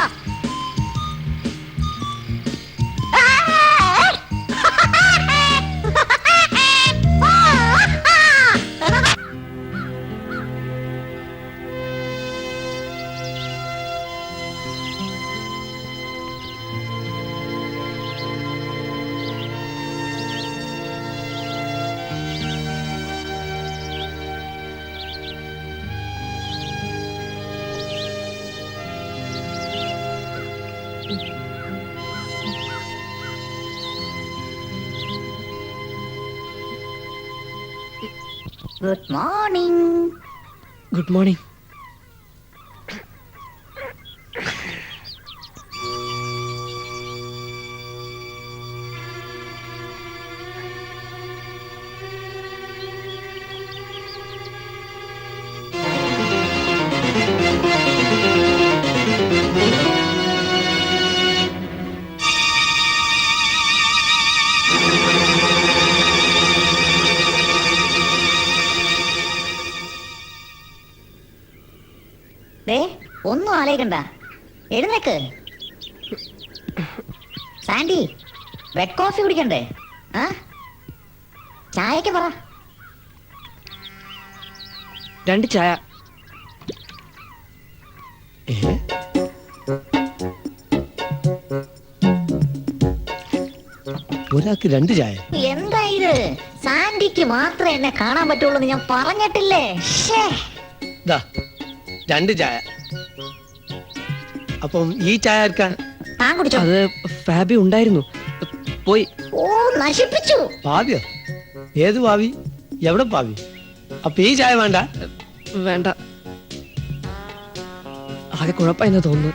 Good morning. Good morning. ദേ, ഒന്നും ആലോചിക്കണ്ട, എഴുന്നേക്ക്. സാൻഡി, റെഡ് കോഫി കുടിക്കണ്ടേ? ആ, ചായക്ക് പറ. 2 ചായ. ഒരാൾക്ക് 2 ചായ. എന്താ ഇത്? സാൻഡിക്ക് മാത്രമേ എന്നെ കാണാൻ പറ്റുള്ളൂ എന്ന് ഞാൻ പറഞ്ഞിട്ടില്ലേ? ശ്ശേ. 2 ചായ. അപ്പം ഈ ചായ ആർക്കാ? താൻ കുടിച്ചോ. അത് ഫാബി ഉണ്ടായിരുന്നു, പോയി. ഓ, നശിപ്പിച്ചു. ഭാവിയോ? ഏത് ഭാവി? എവിടെ ഭാവി? അപ്പൊ ഈ ചായ വേണ്ട? വേണ്ട, ആകെ കുഴപ്പമെന്ന് തോന്നുന്നു.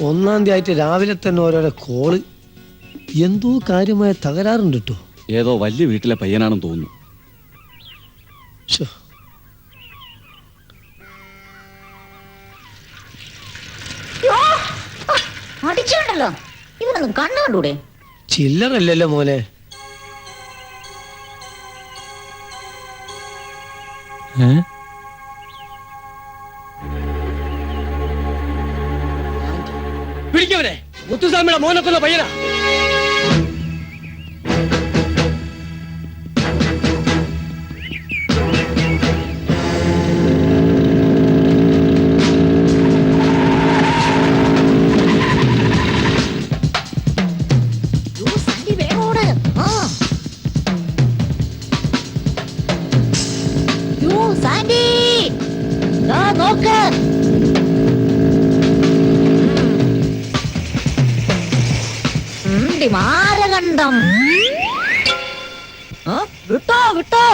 ഒന്നാം തീയതി ആയിട്ട് രാവിലെ തന്നെ ഓരോരോ കോള്. എന്തോ കാര്യമായ തകരാറുണ്ട് കേട്ടോ. ഏതോ വലിയ വീട്ടിലെ പയ്യനാണെന്ന് തോന്നുന്നു. അടിച്ചുണ്ടല്ലോ, ഇവനൊന്നും കണ്ണുകൊണ്ടൂടെ? ചില്ലറല്ലല്ലോ മോനെ. പിടിക്കവരെ, മുത്തുസ്വാമിയുടെ മോനൊക്കെയുള്ള പയ്യനാ. സാൻഡി, വേഗം ഓട്. സാൻഡി, നോക്ക്. മാരകണ്ഠം. വിട്ടോ വിട്ടോ.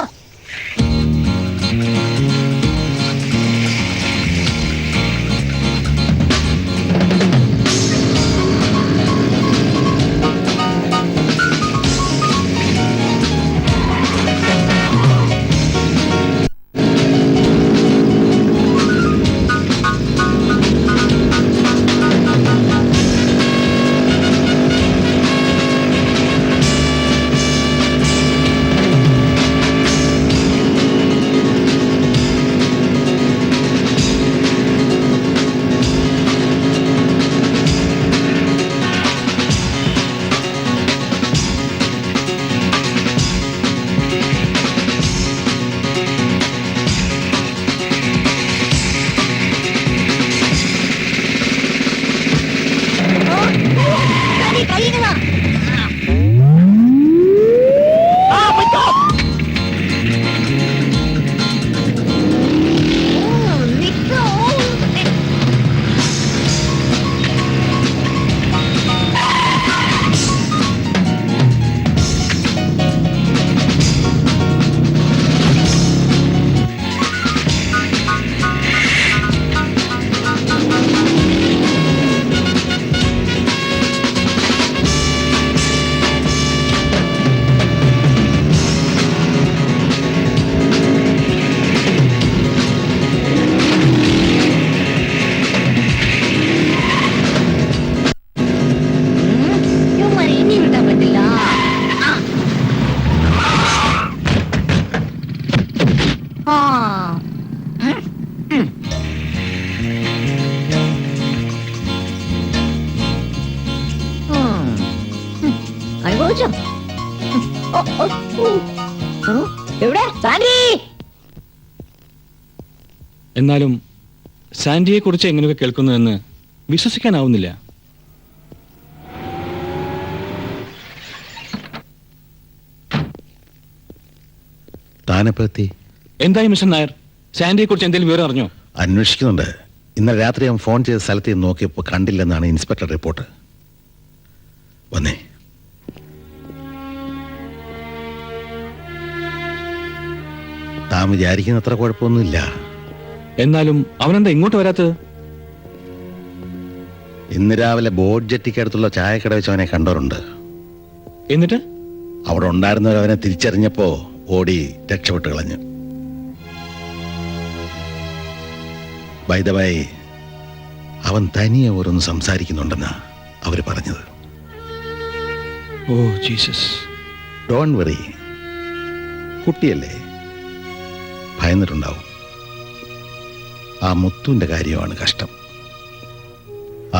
ചോദിച്ചോ? ഓ, ഓ, ഓ. ഓ, എവിടെ സാൻഡി? എന്നാലും സാൻഡിയെ കുറിച്ച് എങ്ങനെയൊക്കെ കേൾക്കുന്നുവെന്ന് വിശ്വസിക്കാനാവുന്നില്ല. താനെപ്പോ എത്തി? എന്തായി മിസ്റ്റർ നായർ, സാൻഡിയെ കുറിച്ച് എന്തെങ്കിലും വിവരം അറിഞ്ഞോ? അന്വേഷിക്കുന്നുണ്ട്. ഇന്നലെ രാത്രി അവൻ ഫോൺ ചെയ്ത സ്ഥലത്ത് നിന്ന് നോക്കിയപ്പോൾ കണ്ടില്ലെന്നാണ് ഇൻസ്പെക്ടർ റിപ്പോർട്ട്. വന്നേ. താൻ വിചാരിക്കുന്ന അത്ര കുഴപ്പമൊന്നുമില്ല. എന്നാലും അവനെന്താ ഇങ്ങോട്ട് വരാത്തത്? ഇന്ന് രാവിലെ ബോട്ട് ജെട്ടിക്കടുത്തുള്ള ചായക്കട വെച്ച് അവനെ കണ്ടവരുണ്ട്. എന്നിട്ട് അവിടെ ഉണ്ടായിരുന്നവർ അവനെ തിരിച്ചറിഞ്ഞപ്പോ ഓടി രക്ഷപ്പെട്ട് കളഞ്ഞു. ബൈ ദ ബൈ, അവൻ തനിയെ ഓരോന്ന് സംസാരിക്കുന്നുണ്ടെന്നാ അവര് പറഞ്ഞത്. Oh Jesus. ഡോൺ വെറി, കുട്ടിയല്ലേ, ഭയന്നിട്ടുണ്ടാവും. ആ മുത്തുവിന്റെ കാര്യമാണ് കഷ്ടം.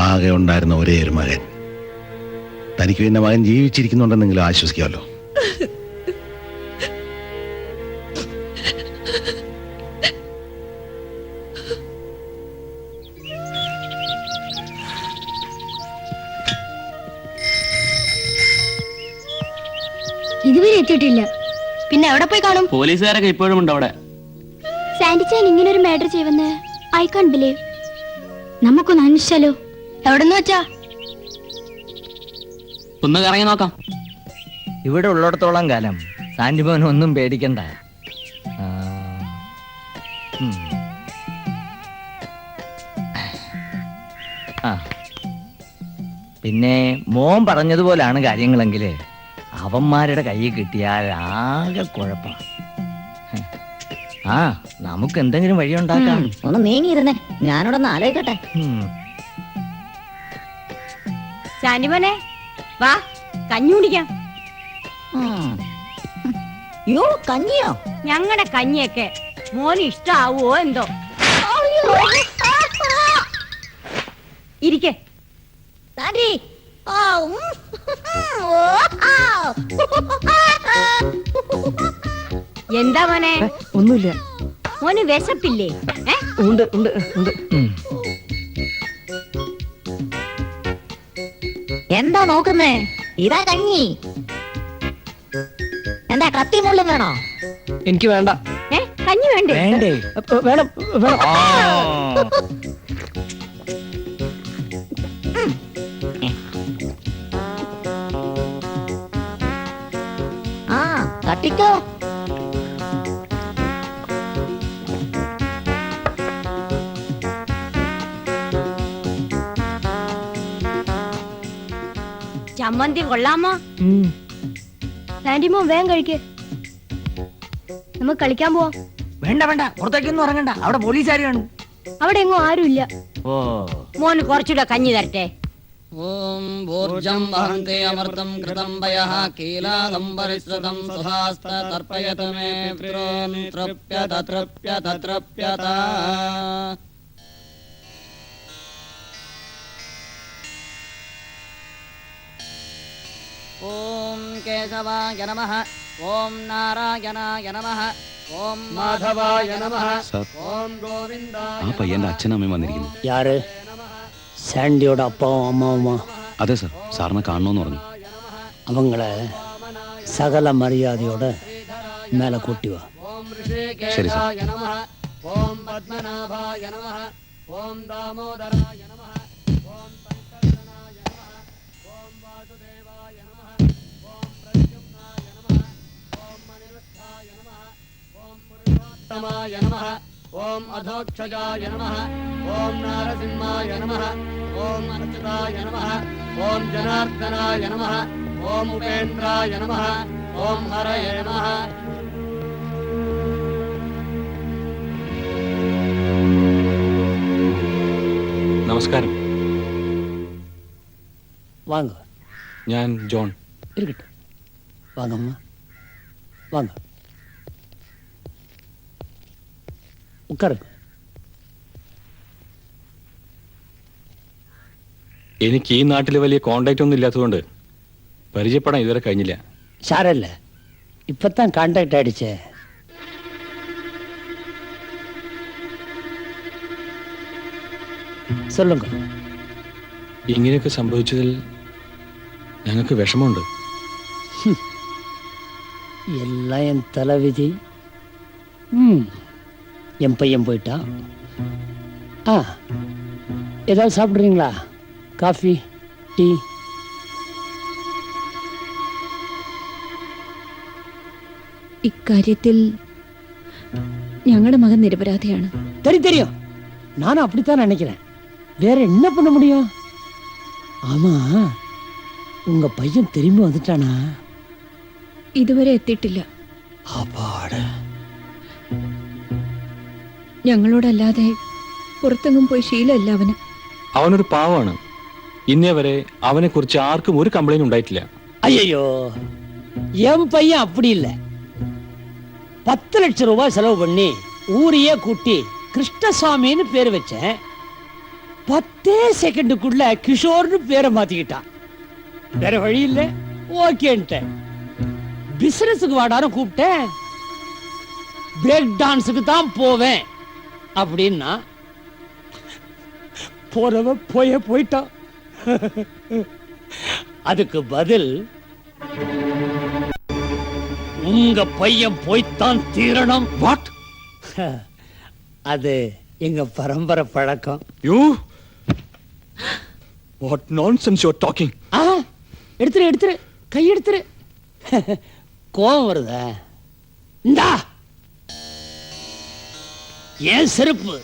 ആകെ ഉണ്ടായിരുന്ന ഒരേ ഒരു മകൻ. തനിക്ക് പിന്നെ മകൻ ജീവിച്ചിരിക്കുന്നുണ്ടെന്നെങ്കിലും ആശ്വസിക്കാമല്ലോ. ഇതുവരെ എത്തിയിട്ടില്ല. പിന്നെ എവിടെ പോയി കാണും? പോലീസുകാരൊക്കെ ഇപ്പോഴും ഉണ്ട് അവിടെ. സാൻഡിച്ചാൻ ഇങ്ങനെ ഒരു മാറ്റർ ചെയ്യുമെന്ന് ഐ കാൺ ബിലീവ്. നമുക്കൊന്ന് അന്വേഷിച്ചാലോ? എവിടെന്ന് വെച്ചാ? ഒന്ന് കറങ്ങി നോക്കാം. ഇവിടെ ഉള്ളിടത്തോളം കാലം സാൻഡിമോൻ ഒന്നും പേടിക്കണ്ട. പിന്നെ മോൻ പറഞ്ഞതുപോലാണ് കാര്യങ്ങളെങ്കിൽ അവന്മാരുടെ കയ്യിൽ കിട്ടിയാൽ ആകെ കുഴപ്പം. ആ, നമുക്ക് എന്തെങ്കിലും വഴിയുണ്ടാക്കാം. ഒന്ന് നീങ്ങിയിരുന്നേ, ഞാനിവിടെ ഒന്ന് ആലോചിക്കട്ടെ. സാൻഡിമോനെ വാ, കഞ്ഞി കുടിക്കാം. യോ, കഞ്ഞിയോ? ഞങ്ങളുടെ കഞ്ഞിയൊക്കെ മോന് ഇഷ്ടാവോ എന്തോ. ഇരിക്കെ. സാൻഡി. ആ, എന്താ മോനെ? ഒന്നുമില്ല. മോന് വിശപ്പില്ലേ? ഉണ്ട് ഉണ്ട് ഉണ്ട്. എന്താ നോക്കുന്നേ? ഇതാ കഞ്ഞി. എന്താ കത്തി മുള്ളും വേണോ? എനിക്ക് വേണ്ട. കഞ്ഞി വേണ്ടേ? വേണ്ടേ? വേണം വേണം. ആ, തട്ടിക്കോ. ചമ്മന്തി കൊള്ളാമോ? സാൻഡിമോൻ വേഗം കഴിക്ക്. നമുക്ക് കളിക്കാൻ പോവാം. വേണ്ട വേണ്ട, പുറത്തേക്കൊന്നും ഇറങ്ങണ്ട. അവിടെ പോലീസുകാർ കാണും. അവിടെ എങ്ങും ആരുമില്ല. ഓ, മോന് കുറച്ചുകൂടെ കഞ്ഞി തരട്ടെ. ഓം ഊർജം വഹന്തി അമൃതം കൃതം വയഃ കീലാലം പരിശ്രുതം സുഹാസ്ത തർപ്പയത മേ പിത്രോൻ തൃപ്യത തൃപ്യത തൃപ്യത. ഓം കേശവായ നമഃ. ഓം നാരായണായ നമഃ. ഓം മാധവായ നമഃ. സാർ, ഓം ഗോവിന്ദായ. ആ പയ്യന്റെ അച്ഛനമ്മയും വന്നിരിക്കുന്നു. யாரு? சாண்டியோட அப்பாவும் அம்மாவுமா? അതെ സാർ, സാറിനെ കാണണമെന്ന് പറഞ്ഞു. அவங்கள சகல மரியாதையோட மேல கூட்டி வா. ശരി സാർ. ഓം പത്മനാഭായ നമഃ. ഓം ദാമോദരായ നമഃ. ഓം പങ്കജനായ നമഃ. ഓം വാസുദേവായ നമഃ. ഓം പ്രദ്യുമ്നായ നമഃ. ഓം അനിരുദ്ധായ നമഃ. ഓം പുരുഷോത്തമായ നമഃ. ഓം അധോക്ഷജായ നമഃ. ഓം നാരസിംഹായ നമഃ. ഓം അച്യുതായ നമഃ. ഓം ജനാർദ്ദനായ നമഃ. ഓം ഉപേന്ദ്രായ നമഃ. ഓം ഹരയേ നമഃ. നമസ്കാരം. வாங்க. ഞാൻ ജോൺ. இருக்கட்டும். வாங்கம்மா, வாங்க, உட்காருங்க. എനിക്ക് ഈ നാട്ടിൽ വലിയ കോണ്ടാക്റ്റ് ഒന്നും ഇല്ലാത്തതുകൊണ്ട് പരിചയപ്പെടാൻ ഇതുവരെ കഴിഞ്ഞില്ല. സാരല്ല, ഇപ്പത്താൻ കോണ്ടാക്ട് അടിച്ചേ. சொல்லுங்க. ഇങ്ങനെയൊക്കെ സംഭവിച്ചതിൽ ഞങ്ങൾക്ക് വിഷമമുണ്ട്. எல்லாம் என் தலைவிதி. என் பையன் போயிட்டான். ஏதாவது சாப்பிட்றீங்களா? Coffee, tea? ഇക്കാര്യത്തിൽ ഞങ്ങളുടെ മകൻ നിരപരാധിയാണ്. தெரியும், நானும் அப்படித்தான் நினைக்கிறேன். வேற என்ன பண்ண முடியும்? ஆமா, உங்க பையன் திரும்பி வந்துட்டானா? ഇതുവരെ എത്തിയിട്ടില്ല. அப்பாடா. ഞങ്ങളോടല്ലാതെ പുറത്തെങ്ങും പോയി ശീലമില്ല അവന്. അവനൊരു പാവമാണ്. ഇന്നേ വരെ അവനെ കുറിച്ച് ആർക്കും ഒരു കംപ്ലൈന്റ് ഉണ്ടായിട്ടില്ല. ஐயோ, என் பையன் அப்படி இல்லை. 10 லட்சம் ரூபாய் செலவு பண்ணி ஊரையே கூட்டி கிருஷ்ணசாமின்னு பேர் வச்சேன். 10 செகண்டுக்குள்ள கிஷோர்னு பேரை மாத்திக்கிட்டான். வேற வழி இல்ல, ஓகேன்ட்டேன். பிசினஸுக்கு வாடான்னு கூப்பிட்டேன். பிரேக் டான்ஸுக்கு தான் போவேன் அப்படின்னா போறவ போயிட்டான். அதுக்கு பதில் உங்க பையன் போய்த்தான் தீரணும். வாட்? அது எங்க பரம்பரை பழக்கம். You what nonsense you are talking? எடுத்துரு கை எடுத்துரு. கோவம் வருதா? இந்தா ஏன் செருப்பு.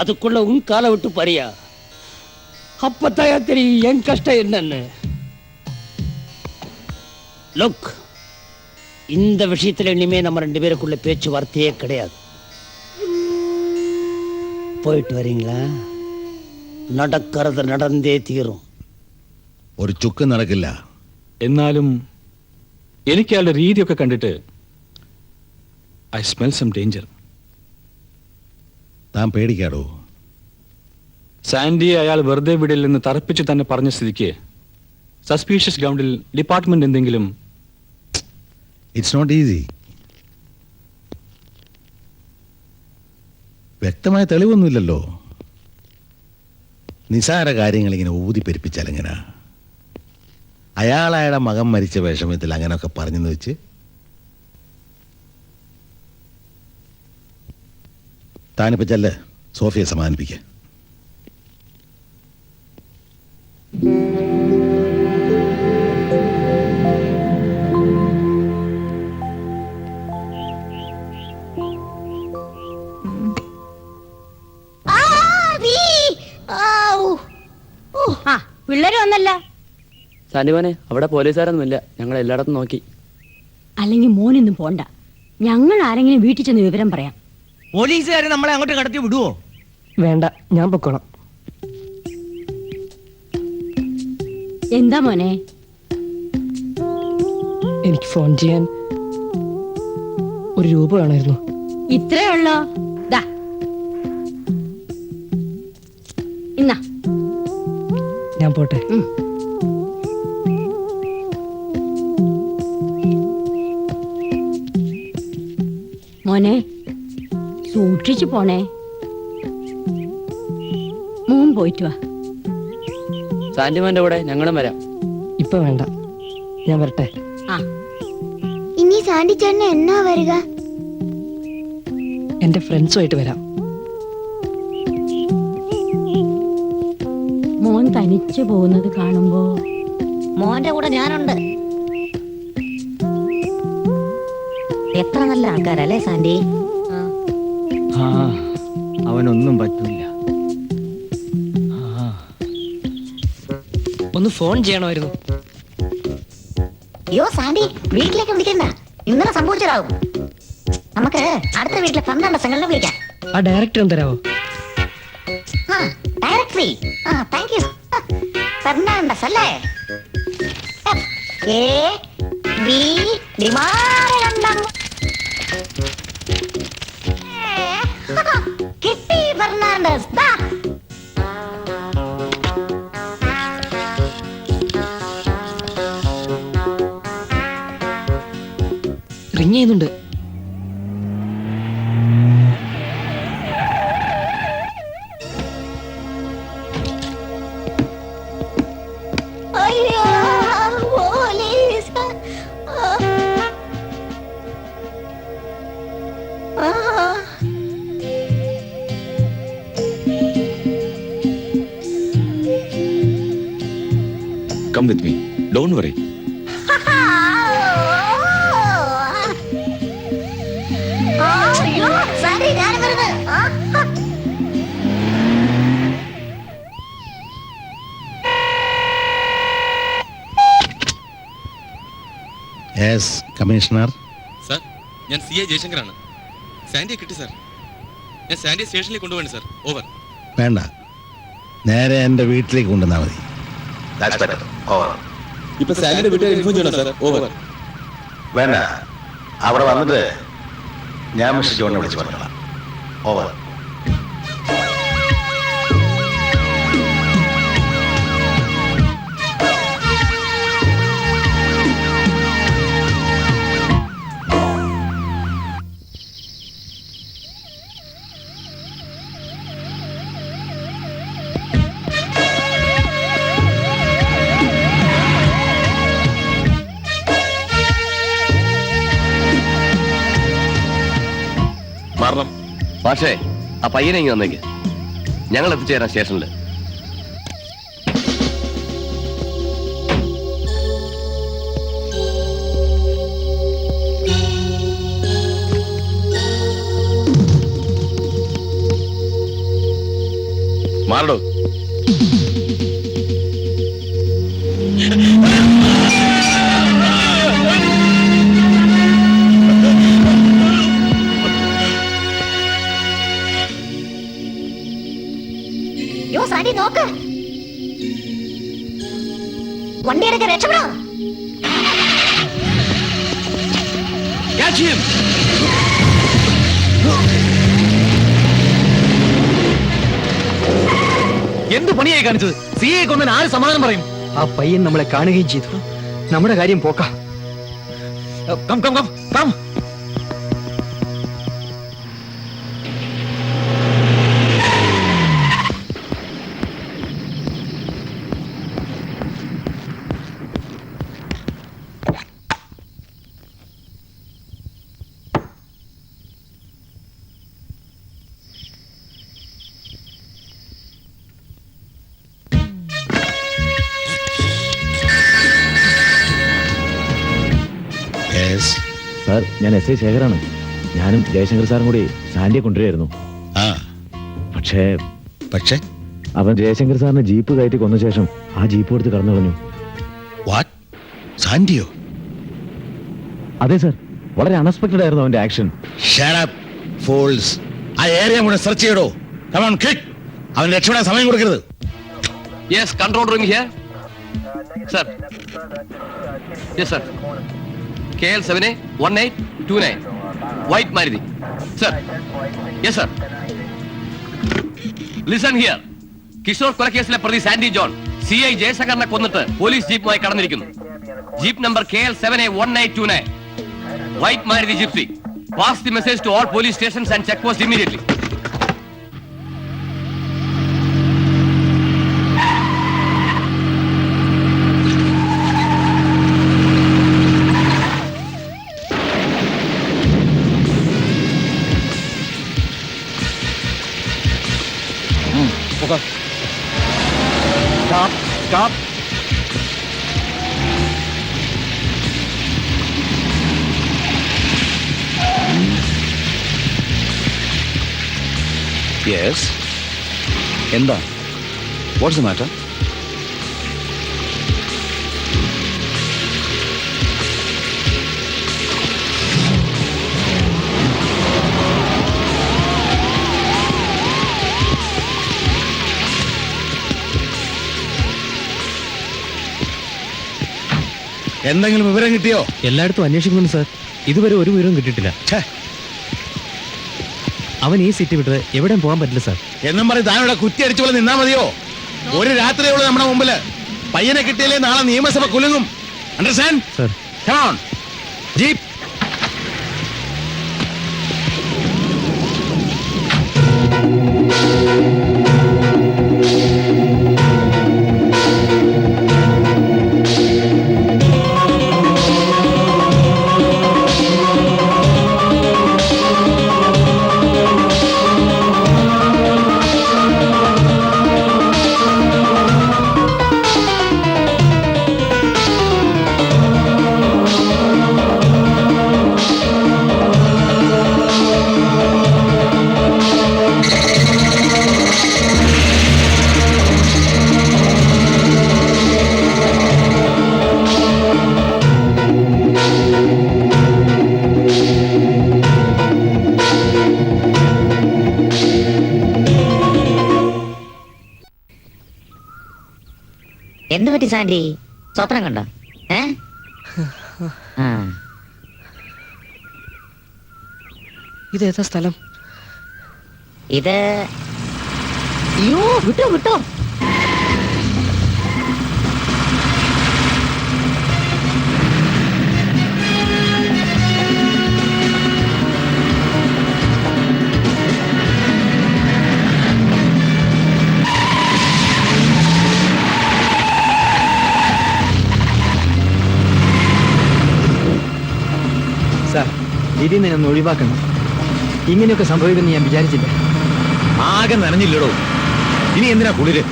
அதுக்குள்ள உன் காலை விட்டு பறியா. அப்பத்தாயா தெரியும் என் கஷ்டம் என்னன்னு. லுக், இந்த விஷயத்துல இனிமே நம்ம 2 பேருக்குள்ள பேச்சுவார்த்தையே கிடையாது. போயிட்டு வரீங்களா? നടക്കുന്നത് നടന്നേ തീരും. ഒരു ചുക്ക് നടക്കില്ല. എന്നാലും എനിക്ക് അയാളുടെ രീതിയൊക്കെ കണ്ടിട്ട് ഐ സ്മെൽ സം ഡേഞ്ചർ. താൻ പേടിക്കാടോ. സാൻഡിയെ അയാൾ വെറുതെ വിടില്ലെന്ന് തറപ്പിച്ച് തന്നെ പറഞ്ഞ സ്ഥിതിക്ക് സസ്പീഷ്യസ് ഗ്രൗണ്ടിൽ ഡിപ്പാർട്ട്മെന്റ് എന്തെങ്കിലും. It's not easy. വ്യക്തമായ തെളിവൊന്നുമില്ലല്ലോ. നിസാര കാര്യങ്ങൾ ഇങ്ങനെ ഊതിപ്പെരിപ്പിച്ചാൽ എങ്ങനാ? അയാളയാളുടെ മകൻ മരിച്ച വിഷമത്തിൽ അങ്ങനെയൊക്കെ പറഞ്ഞെന്ന് വെച്ച് താനിപ്പോ ചെല്ല്, സോഫിയെ സമാധാനിപ്പിക്കുക. പിള്ളേര് വന്നല്ല. സാന്റിമോനെ, അവിടെ പോലീസുകാരൊന്നുമില്ല. ഞങ്ങൾ എല്ലായിടത്തും നോക്കി. അല്ലെങ്കിൽ മോനൊന്നും പോണ്ട, ഞങ്ങൾ ആരെങ്കിലും വീട്ടിൽ ചെന്ന് വിവരം പറയാം. പോലീസുകാരെ നമ്മളെ അങ്ങോട്ട് കടത്തി വിടുവോ? വേണ്ട, ഞാൻ പൊക്കോളാം. എന്താ മോനെ? എനിക്ക് ഫോൺ ചെയ്യാൻ ഒരു രൂപ വേണമായിരുന്നു. ഇത്രേ ഉള്ളോ? ദാ ഇന്നാ. ഞാൻ പോട്ടെ. മോനെ, സൂക്ഷിച്ചു പോണേ. മോൻ പോയിട്ട് വാ. സാന്റിമോന്റെ കൂടെ ഞങ്ങളും വരാം. ഇപ്പൊ വേണ്ട, ഞാൻ വരട്ടെ. ഇനി സാന്റി ചേട്ടന് എന്നാ വരിക? എന്റെ ഫ്രണ്ട്സുമായിട്ട് വരാം. മോൻ തനിച്ചു പോകുന്നത് കാണുമ്പോ മോന്റെ കൂടെ ഞാനുണ്ട്. എത്ര നല്ല ആൾക്കാരല്ലേ സാന്റി? അവനൊന്നും പറ്റില്ല. ഒന്ന് ഫോൺ ചെയ്യണമായിരുന്നു. അയ്യോ സാന്റി, വീട്ടിലേക്ക് വിളിക്കണ്ട. ഇന്നലെ സംഭവിച്ചതാവും. നമുക്ക് അടുത്ത വീട്ടിലെ ഫെർണാണ്ടസ് വിളിക്കാം. ആ ഡയറക്ടർ തരാവോ? ഡയറക്ടറി. Thank you. ഫെർണാണ്ടസ് അല്ലേ? കിട്ടി ഫെർണാണ്ടസ്. റിങ് ചെയ്യുന്നുണ്ട്. അയ്യോ, police. Come with me, don't worry. അയ്യോ, സാരി, ഞാൻ വരുന്നത്. Yes commissioner. സാർ, ഞാൻ CI ജയശങ്കറാണ്. സാൻഡിയെ കിട്ടി സാർ. ഞാൻ സാൻഡിയെ സ്റ്റേഷനിലേക്ക് കൊണ്ടുപോകണം സാർ. ഓവർ. വേണ്ട, നേരെ എൻ്റെ വീട്ടിലേക്ക് കൊണ്ടുവന്നാൽ മതി. ഇപ്പൊ സാൻഡിയുടെ വീട്ടുകാർ ഇൻഫോം ചെയ്യണം സാർ. ഓവർ. വേണ്ട, അവിടെ വന്നിട്ട് ഞാൻ മിസ്റ്റർ ജോണിനെ വിളിച്ച് പറഞ്ഞോളാം. ഓവർ. മാറണം. പക്ഷേ ആ പയ്യനെ ഇങ്ങ് വന്നേക്ക്. ഞങ്ങൾ എത്തിച്ചേരാം സ്റ്റേഷനിൽ. മാറടോ. യോ, സാരി നോക്ക്. വണ്ടി എടുക്ക, രക്ഷപ്പെടാം. എന്ത് പണിയായി കാണിച്ചത്? CI കൊന്നതിന് ആര് സമാധാനം പറയും? ആ പയ്യൻ നമ്മളെ കാണുകയും ചെയ്തു. നമ്മുടെ കാര്യം പോക്കാം. Come come come come. Sir, ഞാൻ SI ശേഖരാണ്. ഞാനും ജയശങ്കർ സാറും കൂടി സാൻഡിയെ കൊണ്ടുവരായിരുന്നു. പക്ഷേ അവൻ ജയശങ്കർ സാറിന് ജീപ്പ് കയറ്റി കൊന്ന ശേഷം ആ ജീപ്പ് എടുത്ത് കടന്നു കളഞ്ഞു. സാൻഡിയോ? അതെ സാർ, വളരെ അൺഎക്സ്പെക്ടഡ് ആയിരുന്നു അവന്റെ ആക്ഷൻ. ആ ഏരിയ മുഴുവൻ സെർച്ച് ചെയ്യടോ. അവൻ രക്ഷപ്പെടാൻ സമയം കൊടുക്കരുത്. Yes, control room here. Sir. Yes sir. KL781829 white Maruti. Sir. Yes sir. Listen here. Kishore കൊലക്കേസിലെ പ്രതി സാൻഡി ജോൺ CI ജയശങ്കറിനെ കൊന്നിട്ട് പോലീസ് ജീപ്പുമായി കടന്നിരിക്കുന്നു. Jeep number KL781829 white Maruti gypsy. Pass the message to all police stations and check post immediately. Stop. Yes. എന്താ? What's the matter? എന്തെങ്കിലും വിവരം കിട്ടിയോ? എല്ലായിടത്തും അന്വേഷിക്കുന്നു സാർ. ഇതുവരെ ഒരു വിവരവും കിട്ടിയിട്ടില്ല. അവൻ ഈ സിറ്റി വിട്ട് എവിടെയും പോകാൻ പറ്റില്ല സാർ. എന്നും പറഞ്ഞ് താനിവിടെ കുറ്റി അടിച്ചോളെ നിന്നാ മതിയോ? ഒരു രാത്രിയോളൂ നമ്മുടെ മുമ്പില്. പയ്യനെ കിട്ടിയില്ലേ നാളെ നിയമസഭ കുലുങ്ങും. Understand? Sir. Come on. Jeep. എന്ത് പറ്റി സാൻഡി? സ്വപ്നം കണ്ടോ? ഇതേതാ സ്ഥലം? ഇത് അയ്യോ വിട്ടോ വിട്ടോ. സാർ, ഇതിൽ നിന്ന് ഒന്ന് ഒഴിവാക്കണം. ഇങ്ങനെയൊക്കെ സംഭവിക്കുമെന്ന് ഞാൻ വിചാരിച്ചില്ല. ആകെ നനഞ്ഞില്ലടോ. ഇനി എന്തിനാ കുളിര്?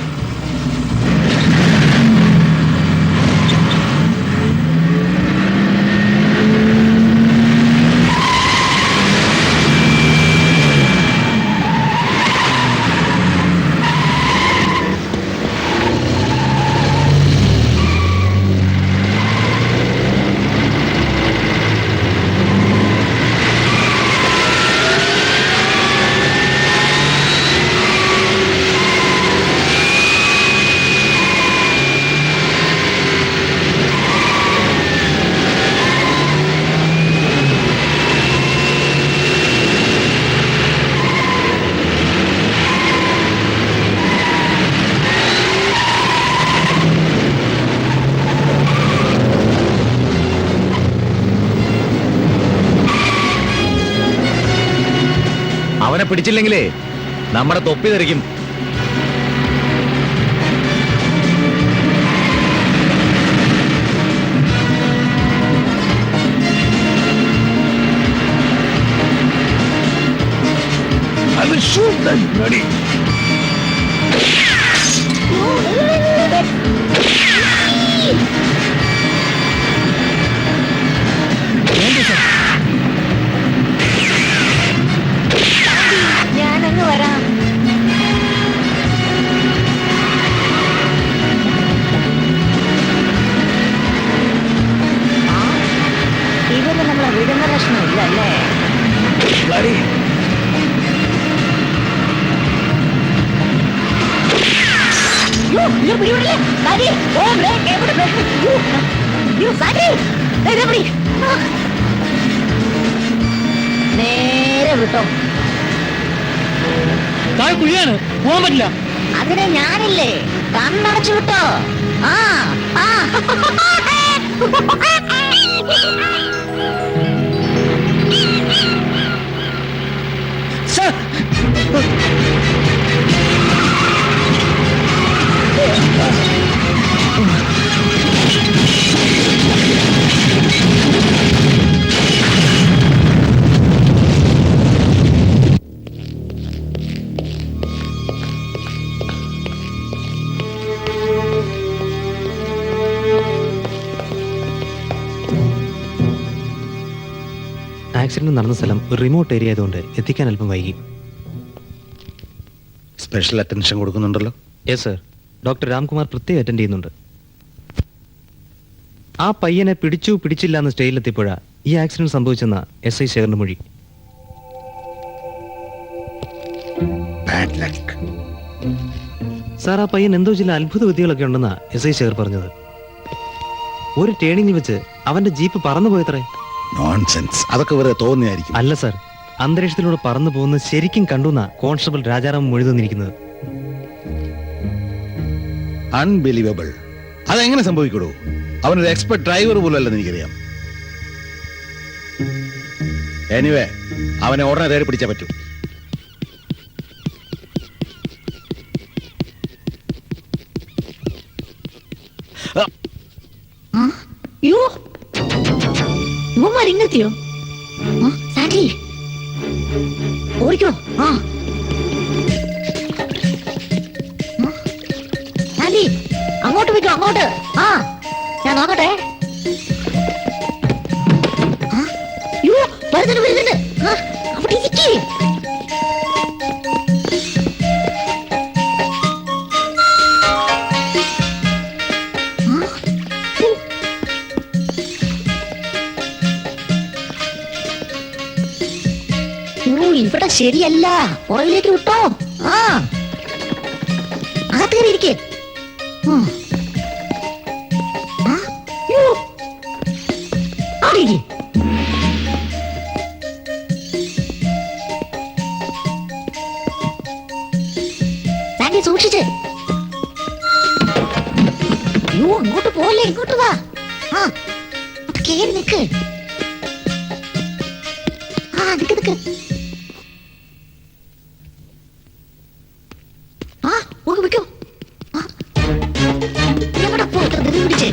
അവനെ പിടിച്ചില്ലെങ്കിലേ നമ്മുടെ തൊപ്പി തെറിക്കും. I will shoot them, ready. ഞാനങ്ങ് വരാം. ഇവര് നമ്മളെ വിടുന്ന പ്രശ്നമില്ല അല്ലേ? നേരെ വിട്ടോ. കുഴിയാണ്, പോകാൻ പറ്റില്ല. അതിനെ ഞാനില്ലേ, കണ്ണടച്ചു വിട്ടോ. ആ ആ ആക്സിഡന്റ് നടന്ന സ്ഥലം ഒരു റിമോട്ട് ഏരിയ ആയതുകൊണ്ട് എത്തിക്കാൻ അല്പം വൈകി. സ്പെഷ്യൽ അറ്റൻഷൻ കൊടുക്കുന്നുണ്ടല്ലോ. യെസ് സർ, ഡോക്ടർ രാംകുമാർ പ്രത്യേകം അറ്റൻഡ് ചെയ്യുന്നുണ്ട്. ആ പയ്യനെ പിടിച്ചില്ല എന്ന് സ്റ്റേജിലെത്തിയപ്പോഴാ ഈ ആക്സിഡന്റ് സംഭവിച്ചെന്ന SI ശേഖരന്റെ മൊഴി. സാർ, ആ പയ്യൻ എന്തോ ചില അത്ഭുത വിദ്യകളൊക്കെ ഉണ്ടെന്നാ SI ശേഖർ പറഞ്ഞത്. ഒരു ടേണിംഗിൽ വെച്ച് അവന്റെ ജീപ്പ് പറന്നു പോയത്രേ. നോൺസെൻസ്, അതൊക്കെ വെറുതെ തോന്നിയായിരിക്കും. അല്ല സാർ, അന്തരീക്ഷത്തിലൂടെ പറന്നു പോകുന്നത് ശരിക്കും കണ്ടുന്ന കോൺസ്റ്റബിൾ രാജാറാം മൊഴി തന്നിരിക്കുന്നത്. അൺബിലീവബിൾ. അതെങ്ങനെ സംഭവിക്കൂ? അവനൊരു എക്സ്പെർട്ട് ഡ്രൈവർ പോലും അല്ലെന്ന് എനിക്കറിയാം. എനിവേ, അവനെ ഉടനെ തേടി പിടിച്ചാൽ പറ്റും. ഇവന്മാർ ഇങ്ങെത്തിയോ? സാൻഡി ഓടിക്കോ. സാൻഡി അങ്ങോട്ട് പോയിക്കോ, അങ്ങോട്ട്. ഞാൻ നോക്കട്ടെ. വരുന്നുണ്ട്. അവിടെ ഇരിക്കേ. ഇവിടെ ശരിയല്ല, പുറകിലേക്ക് വിട്ടോ. അകത്ത് കയറി ഇരിക്കേ. സാൻഡി സൂക്ഷിച്ച്. അയ്യോ, അങ്ങോട്ട് പോലെ, ഇങ്ങോട്ട് വാ. കേറി നിക്ക്. നിക്ക്. വെക്കോ. എവിടെ പോയിട്ട് പിടിച്ചേ?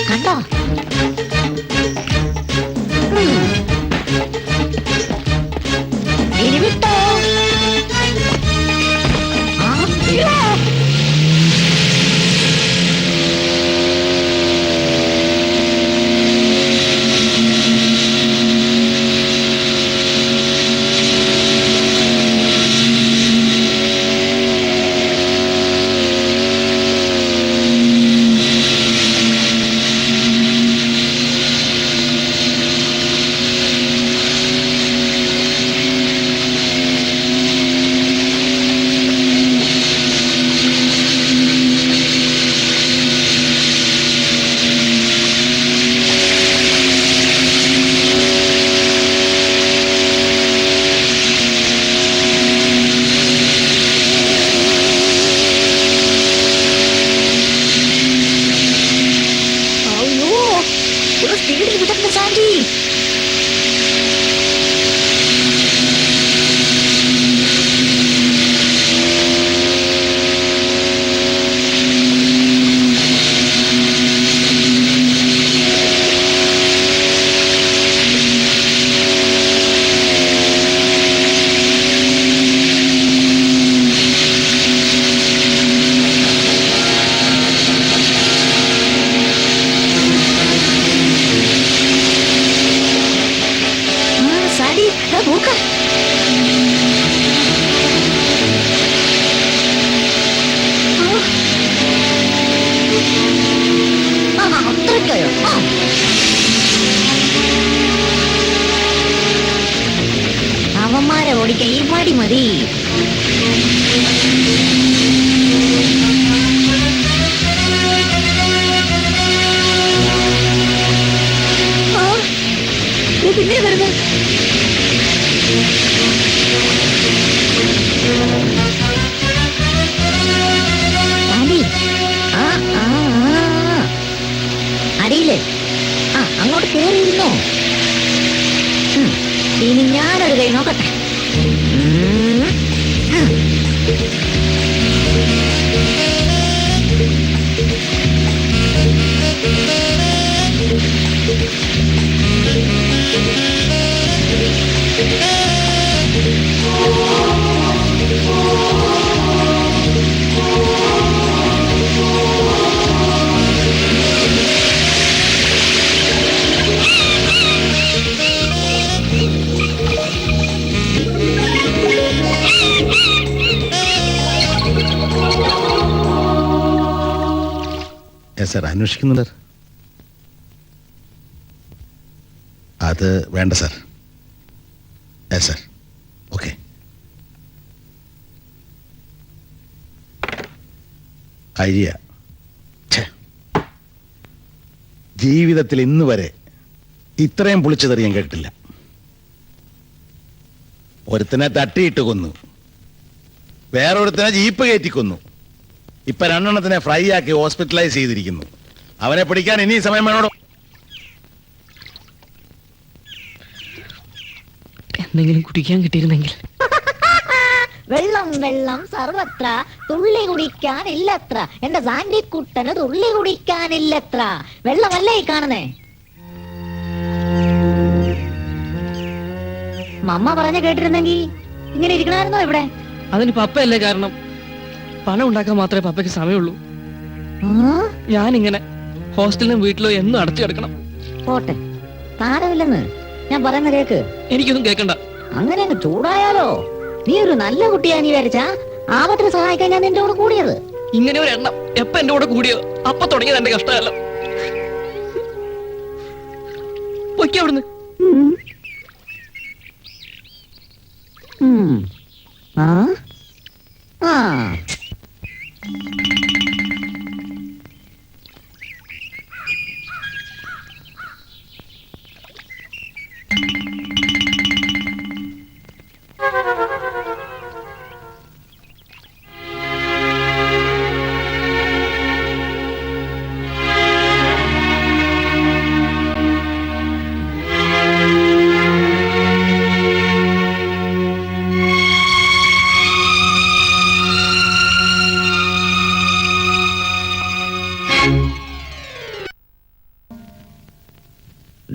കണ്ടോ? ഇനി വിട്ടോ. അവന്മാരെ ഓടിക്കാൻ ഈ പാടി മതി. പിന്നെ വരുന്നത് അടിയില്ലേ? അങ്ങോട്ട് കേറിയിരുന്നോ? ഇനി ഞാനൊരു കൈ നോക്കട്ടെ. സാർ അന്വേഷിക്കുന്നുണ്ട് സാർ. അത് വേണ്ട സാർ. Sir okay. ഐഡിയ ജീവിതത്തിൽ ഇന്ന് വരെ ഇത്രയും പൊളിച്ചതെറി ഞാൻ കേട്ടിട്ടില്ല. ഒരുത്തനെ തട്ടിയിട്ട് കൊന്നു, വേറൊരുത്തനെ ജീപ്പ് കയറ്റി കൊന്നു, ഇപ്പൊ 2 എണ്ണത്തിനെ ഫ്രൈ ആക്കി ഹോസ്പിറ്റലൈസ് ചെയ്തിരിക്കുന്നു. അവനെ പിടിക്കാൻ ഇനി സമയം വേണോടോ? എന്തെങ്കിലും കുടിക്കാൻ കിട്ടിയിരുന്നെങ്കിൽ. വെള്ളം വെള്ളം സർവത്ര, തുള്ളി കുടിക്കാനില്ലത്ര. എന്റെ സാൻഡിക്കുട്ടന് തുള്ളി കുടിക്കാനില്ലത്ര. വെള്ളമല്ലേ ഈ കാണുന്നേ? മമ്മ പറഞ്ഞ കേട്ടിരുന്നെങ്കിൽ ഇങ്ങനെ ഇരിക്കണമായിരുന്നോ ഇവിടെ? അതിന് പപ്പയല്ലേ കാരണം. പണം ഉണ്ടാക്കാൻ മാത്രമേ പപ്പയ്ക്ക് സമയമുള്ളൂ. ഞാനിങ്ങനെ ഹോസ്റ്റലിലും വീട്ടിലോ എന്നും അടച്ചു കിടക്കണം. പോട്ടെ, താരമില്ലെന്ന് ഞാൻ പറയുന്ന കേക്ക്. എനിക്കൊന്നും കേൾക്കണ്ട. അങ്ങനെ അങ്ങ് ചൂടായാലോ? നീ ഒരു നല്ല കുട്ടിയാന്ന് വിചാരിച്ചാ ആപത്തിന് സഹായിക്കാൻ ഞാൻ നിന്റെ കൂടെ കൂടിയത്. ഇങ്ങനെ ഒരു എണ്ണം എപ്പ എന്റെ കൂടെ കൂടിയോ അപ്പൊ തുടങ്ങിയത് എന്റെ കഷ്ടമല്ല. പൊയ്ക്കോ അവിടുന്ന്. ആ ആ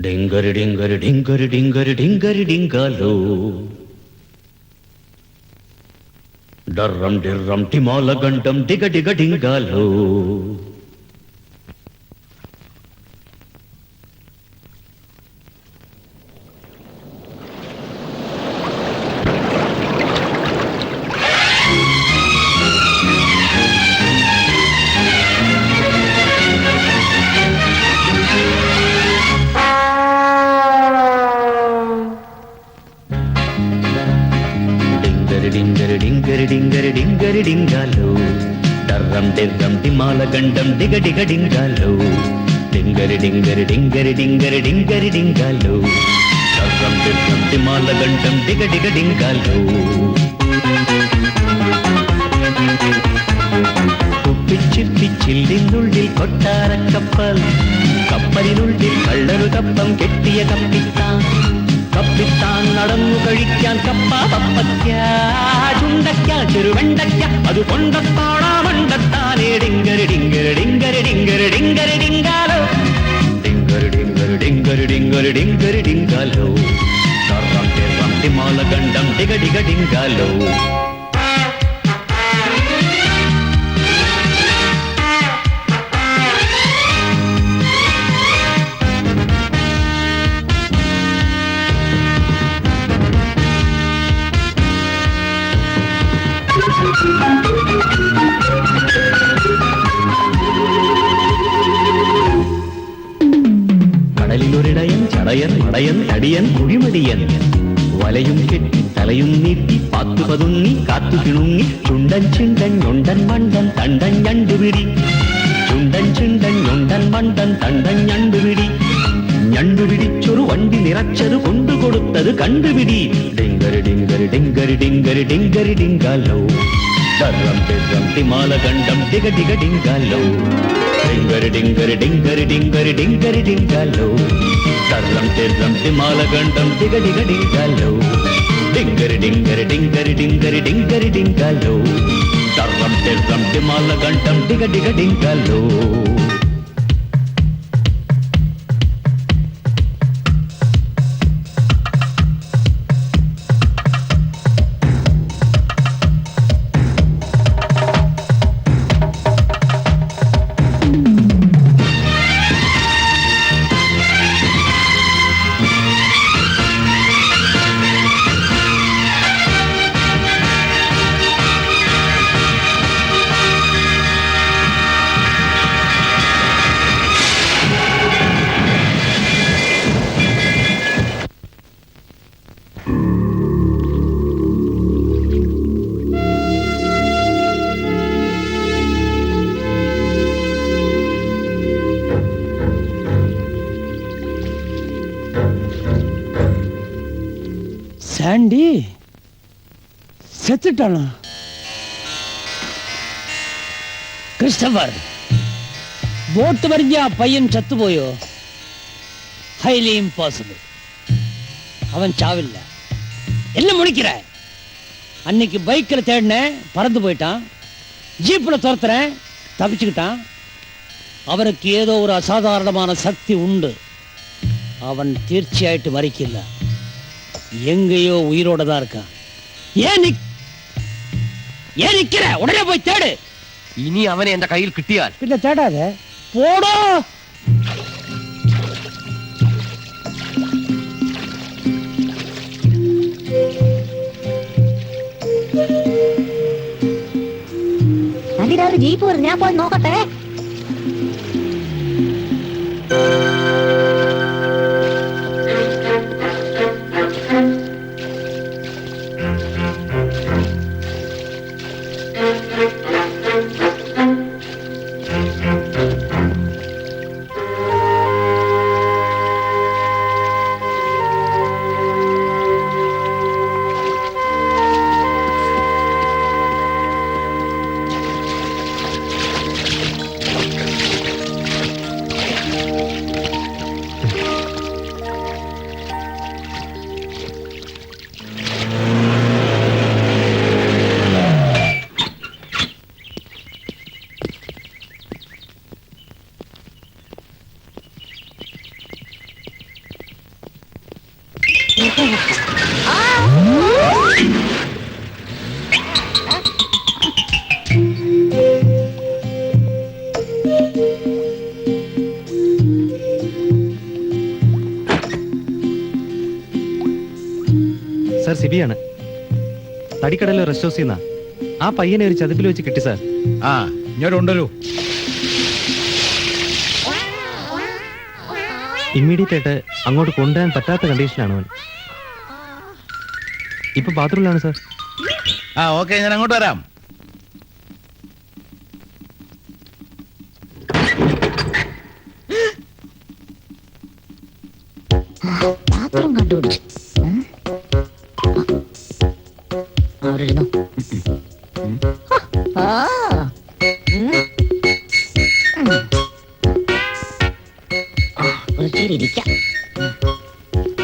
ഡിങ്കരി ഡിങ്കരി ഡിങ്കരി ഡിങ്കരി ഡിങ്കരി ഡിങ്കാലോ ഡർറം ഡിർറം ടിമാല ഗണ്ടം ഡിഗ ഡിഗ ഡിങ്കാലോ. ഡിങ്കരി ഡിങ്കരി ഡിങ്കരി ഡിങ്കരി ഡിങ്കാലോ ഡർറം ഡിർറം ടിമാല ഗണ്ടം ഡിഗ ഡിഗ ഡിങ്കാലോ. ഡിങ്കരി ഡിങ്കരി ഡിങ്കരി ഡിങ്കരി ഡിങ്കരി ഡിങ്കാലോ ഡർറം ഡിർറം ടിമാല ഗണ്ടം ഡിഗ ഡിഗ ഡിങ്കാലോ. കുപ്പിച്ചിപ്പിച്ചില്ലിനുള്ളിൽ കൊട്ടാരക്കപ്പൽ, കപ്പലിനുള്ളിൽ കള്ളരു കപ്പം കെട്ടിയ കപ്പിത്താൻ. കപ്പിത്താൻ നടന്നു കഴിക്കാൻ കപ്പ പപ്പയ്ക്ക, ചുണ്ടയ്ക്ക, ചെറുവെണ്ടയ്ക്ക, അത് കൊണ്ടത്താടാ മണ്ടത്താനേ. ഡിങ്കരി ഡിങ്കരി ഡിങ്കരി ഡിങ്കരി ഡിങ്കരി ഡിങ്കാലോ ഡിങ്കരി ഡിങ്കരി ഡിങ്കരി ഡിങ്കരി ഡിങ്കരി ഡിങ്കാലോ ഡർറം ഡിർറം ടിമാല ഗണ്ടം ഡിഗ ഡിഗ ഡിങ്കാലോ. കടലിലൊരിടയൻ ചടയൻ മടയൻ അടിയൻ കുഴിമടിയൻ, വലയും കെട്ടി തലയും നീട്ടി പാത്തു പതുങ്ങി കാത്തു കിണുങ്ങി. ചുണ്ടൻ ചിണ്ടൻ ഞൊണ്ടൻ മണ്ടൻ തണ്ടൻ ഞണ്ടുപിടി. ചുണ്ടൻ ചിണ്ടൻ ഞൊണ്ടൻ മണ്ടൻ തണ്ടൻ ഞണ്ടുപിടി. ഞണ്ടുപിടിച്ചൊരു വണ്ടി നിറച്ചത് കൊണ്ടുകൊടുത്തത് കണ്ടുപിടി. ഡിങ്കരി ഡിങ്കരി ഡിങ്കരി ഡിങ്കരി ഡിങ്കരി ഡിങ്കാലോ ഡർറം ഡിർറം ടിമാല ഗണ്ടം ഡിഗ ഡിഗ ഡിങ്കാലോ. ഡിങ്കരി ഡിങ്കരി ഡിങ്കരി ഡിങ്കരി ഡിങ്കരി ഡിങ്കാലോ ഡർറം ഡിർറം ടിമാല ഗണ്ടം ഡിഗ ഡിഗ ഡിങ്കാലോ. ഡിങ്കരി ഡിങ്കരി ഡിങ്കരി ഡിങ്കരി ഡിങ്കരി ഡിങ്കാലോ ഡർറം ഡിർറം ടിമാല ഗണ്ടം ഡിഗ ഡിഗ ഡിങ്കാലോ. சாண்டி செத்துட்டானா? கிறிஸ்டபர், போட்டு வரைஞ்சா பையன் செத்து போயோ? Highly impossible. அவன் சாவில்ல. என்ன முடிக்கிற? அன்னைக்கு பைக்கில் தேடினேன், பறந்து போயிட்டான். ஜீப்ல துரத்துறேன், தப்பிச்சுக்கிட்டான். அவனுக்கு ஏதோ ஒரு அசாதாரணமான சக்தி உண்டு. அவன் தீர்ச்சியாயிட்டு மறிக்கல, எங்கேயோ உயிரோட தான் இருக்கான். ஏன் நிக்கிற? உடனே போய் தேடு. ഇനി അവനെ എന്റെ കയ്യിൽ കിട്ടിയാൽ പിന്നെ தேடாத, போடோ. ജീപ്പ് വരും, ഞാൻ പോയി നോക്കട്ടെ. സാർ സിബിയാണ്. തടിക്കടലിൽ റെസ്റ്റ് ഹൗസിൽ നിന്നാ. ആ പയ്യനെ ഒരു ചതുപ്പിൽ വെച്ച് കിട്ടി സാർ. ആ, ഇങ്ങോട്ട് കൊണ്ടുവരൂ. ഇമ്മീഡിയറ്റ് ആയിട്ട് അങ്ങോട്ട് കൊണ്ടുവരാൻ പറ്റാത്ത കണ്ടീഷനാണ് അവൻ. ഇപ്പൊ ബാത്റൂമിലാണ് സാർ. ആ, ഓക്കെ, ഞാൻ അങ്ങോട്ട് വരാം. ബാത്റൂം കണ്ടുപിടിച്ചു. അവരിരുന്നു. കുറച്ചേരിക്കാം.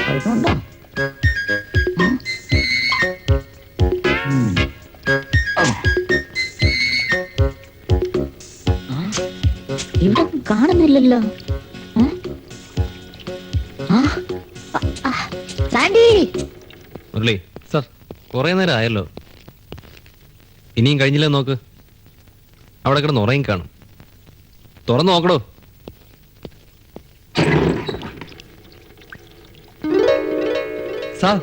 കുഴപ്പമുണ്ടോ? ഇവിടെ കാണുന്നില്ലല്ലോ. സാൻഡി മുരളി സാർ, കുറെ നേരം ആയല്ലോ. ഇനിയും കഴിഞ്ഞില്ല നോക്ക്. അവിടെ കിടന്ന് ഉറങ്ങി കാണും. തുറന്നു നോക്കടോ. സാർ,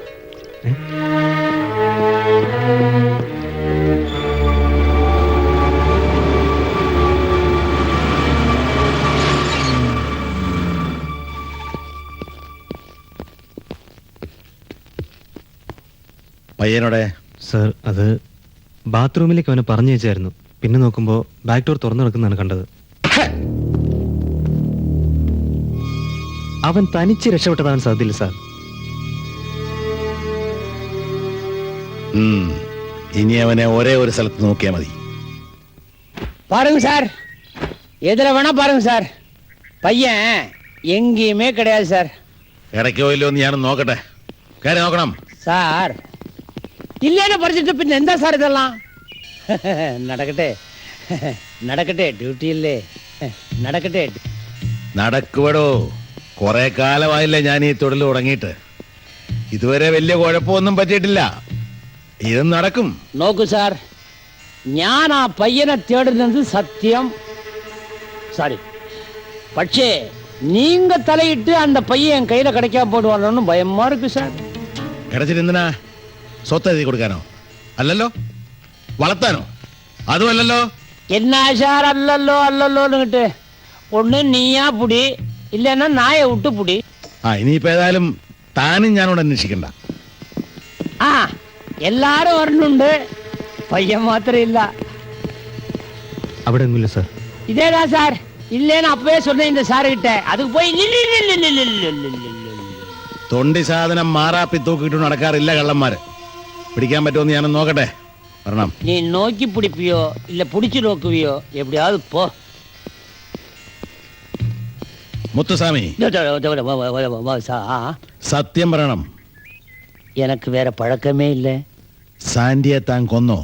പയ്യനോടെ? സാർ, അത് ബാത്റൂമിലേക്ക് അവനെ പറഞ്ഞു വെച്ചായിരുന്നു. പിന്നെ നോക്കുമ്പോ ബാക്ക് ഡോർ തുറന്നു കിടക്കുന്നതാണ് കണ്ടത്. അവൻ തനിച്ച് രക്ഷപ്പെട്ടതാൻ സാധ്യതയില്ല സാർ. ഇനി അവനെ ഒരേ ഒരു സ്ഥലത്ത് നോക്കിയാൽ മതി. பாருங்க சார், எதுல வேணா பாருங்க சார். பையன் எங்கேயுமே கிடையாது சார். ഇടയ്ക്കോ ഇല്ലോ എന്ന് ഞാനും നോക്കട്ടെ. കയറി നോക്കണം சார். இல்லைன்னு படிச்சுட்டு பின்ன எந்த சார் இதெல்லாம்? நடக்கட்டே നടക്കട്ടെ, ഡ്യൂട്ടിയില്ലേ, നടക്കട്ടെ. നടക്കുവടോ. കുറെ കാലമായില്ലേ ഞാൻ ഈ തൊഴിൽ തുടങ്ങിയിട്ട്. ഇതുവരെ വലിയ കുഴപ്പമൊന്നും പറ്റിയിട്ടില്ല. ഇത് നടക്കും. നോക്കൂ സാർ, ഞാൻ ആ പയ്യനെ തേടുന്നത് സത്യം. சாரி, പക്ഷേ நீங்க தலையிட்டு அந்த பையன் என் கையில கிடைக்காம போடுவானோன்னு பயமா இருக்கு சார். കിടച്ചിട്ട് എന്തിനാ? സ്വത്ത് എഴുതി കൊടുക്കാനോ? അല്ലല്ലോ. വളർത്താനോ? അതുമല്ലല്ലോ. என்ன சார் அல்லல்லோ அல்லல்லோன்னுகிட்டு? ஒண்ணு நீயா புடி, இல்லைன்னா நாயை விட்டு புடி. ഇനിയിപ്പോ ഏതായാലും താനും ഞാനോട് അന്വേഷിക്കണ്ട. ஆ, எல்லாரும் வரணுண்டு, பையன் மாத்திரம் இல்ல. അവിടെ ഒന്നുമില്ല സാർ. இதேதான் சார். இல்லைன்னு அப்பவே சொன்னேன் இந்த சாரு கிட்ட. அதுக்கு போய் തൊണ്ടി സാധനം മാറാപ്പി തൂക്കിയിട്ട് നടക്കാറില്ല കള്ളന്മാര്. പിടിക്കാൻ പറ്റുമെന്ന് ഞാനൊന്ന് നോക്കട്ടെ. വരണം. நீ நோக்கி பிடிப்பியோ இல்ல புடிச்சு நோக்குவியோ எப்படியாவது போ. മുത്തുസ്വാമി, സത്യം പറയണം. எனக்கு வேற பழக்கமே இல்ல. സാൻഡിയെ താൻ കൊന്നോ?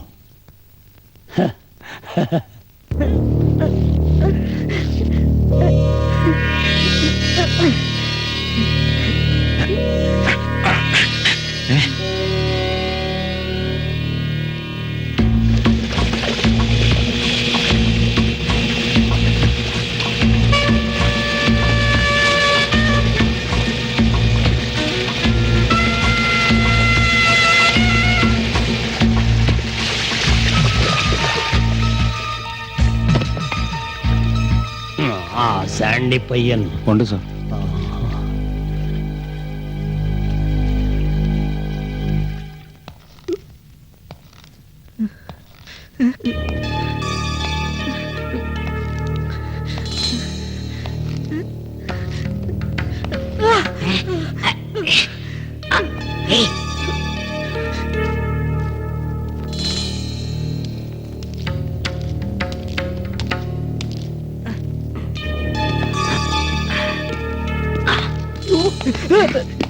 സാൻഡി പയ്യൻ ഉണ്ട് സാർ.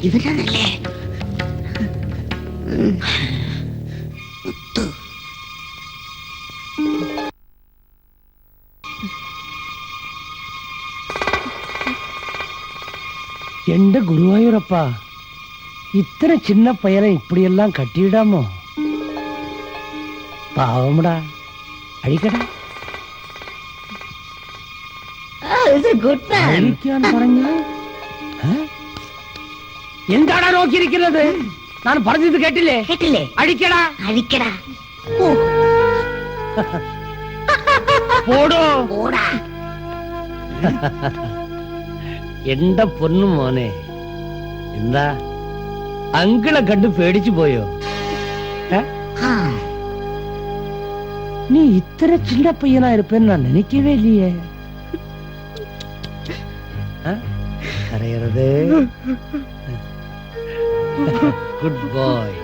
ഇവരാണല്ലേ எந்த குருவாயூரப்பா, இத்தனை சின்ன பையனை இப்படியெல்லாம் கட்டிடாமோ? பாவம்டா, அழிக்கடா. அழிக்கான்னு പറഞ്ഞ എന്താടാ നോക്കിയിരിക്കുന്നത്? ഞാൻ പറഞ്ഞത് കേട്ടില്ലേ? കേട്ടില്ലേ? അഴിക്കടാ, അഴിക്കടാ. പോടോ. പോടാ. എന്റെ പൊന്നു മോനെ, എന്താ അങ്കിളെ കണ്ട് പേടിച്ചു പോയോ? നീ ഇത്ര ചിന്ന പയ്യനായിരുപ്പേന്ന് ഞാൻ നിനക്കവേ ഇല്ലേ? അറിയരുത്. Good boy.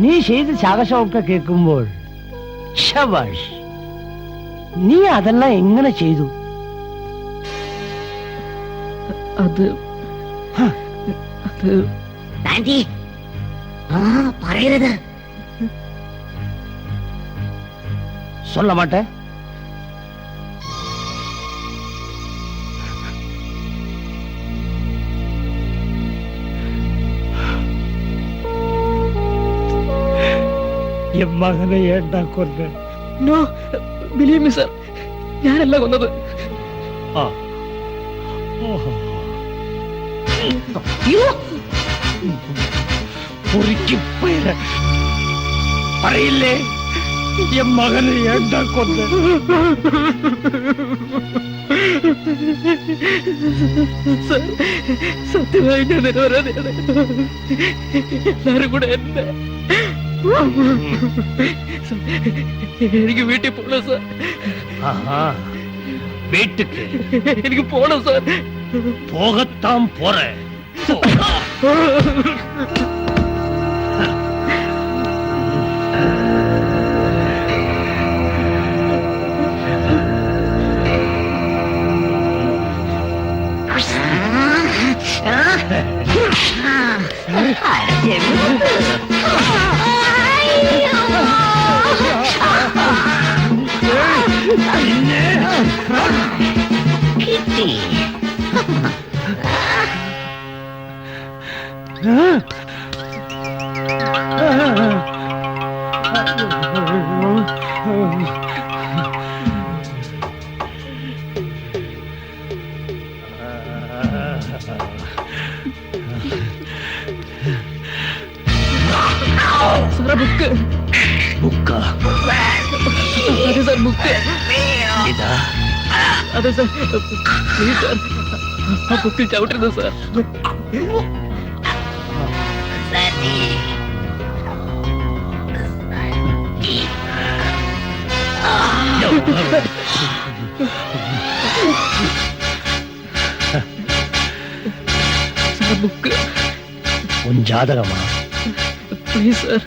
നീ ചെയ്ത സാഹസമൊക്കെ കേൾക്കുമ്പോൾ ശബാഷ്. നീ അതെല്ലാം എങ്ങനെ ചെയ്തു? അത് ആന്റി, പറയരുത്. சொல்ல மாட்டேன். என் மகனை ஏண்டா கொன்ன? നോ, ബിലീവ് മീ സർ, ഞാനല്ല കൊന്നത്. പറയില്ലേ എൻ മകനെ ഏണ്ടാ കൊന്ന? സത്യമായി ഞാൻ നിരപരാധിയാണ്. എല്ലാരും കൂടെ എന്നെ എനിക്ക് വീട്ടിൽ പോകണം സാർ. വീട്ടുക്ക് എനിക്ക് പോകണം സാർ. പോകത്താൻ പോറേ. കിട്ടി. സാറേ, ബുക്ക്. ബുക്കാ? അതെ സാർ, ബുക്ക്. ഇതാ? അതെ സാർ, പ്ലീസ് സാർ, ആ ബുക്കിൽ ചവിട്ടരുത് സാർ. ஜாதகமா? Please sir.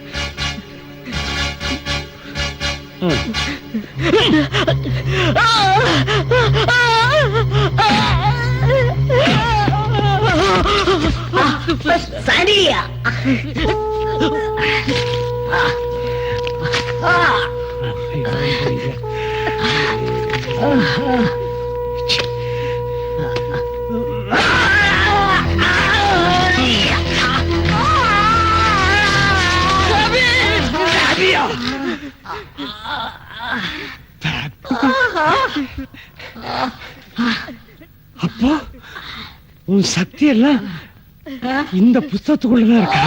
அப்போ உன் சக்தி எல்லாம் இந்த புஸ்தகத்துக்குள்ளதான் இருக்கா?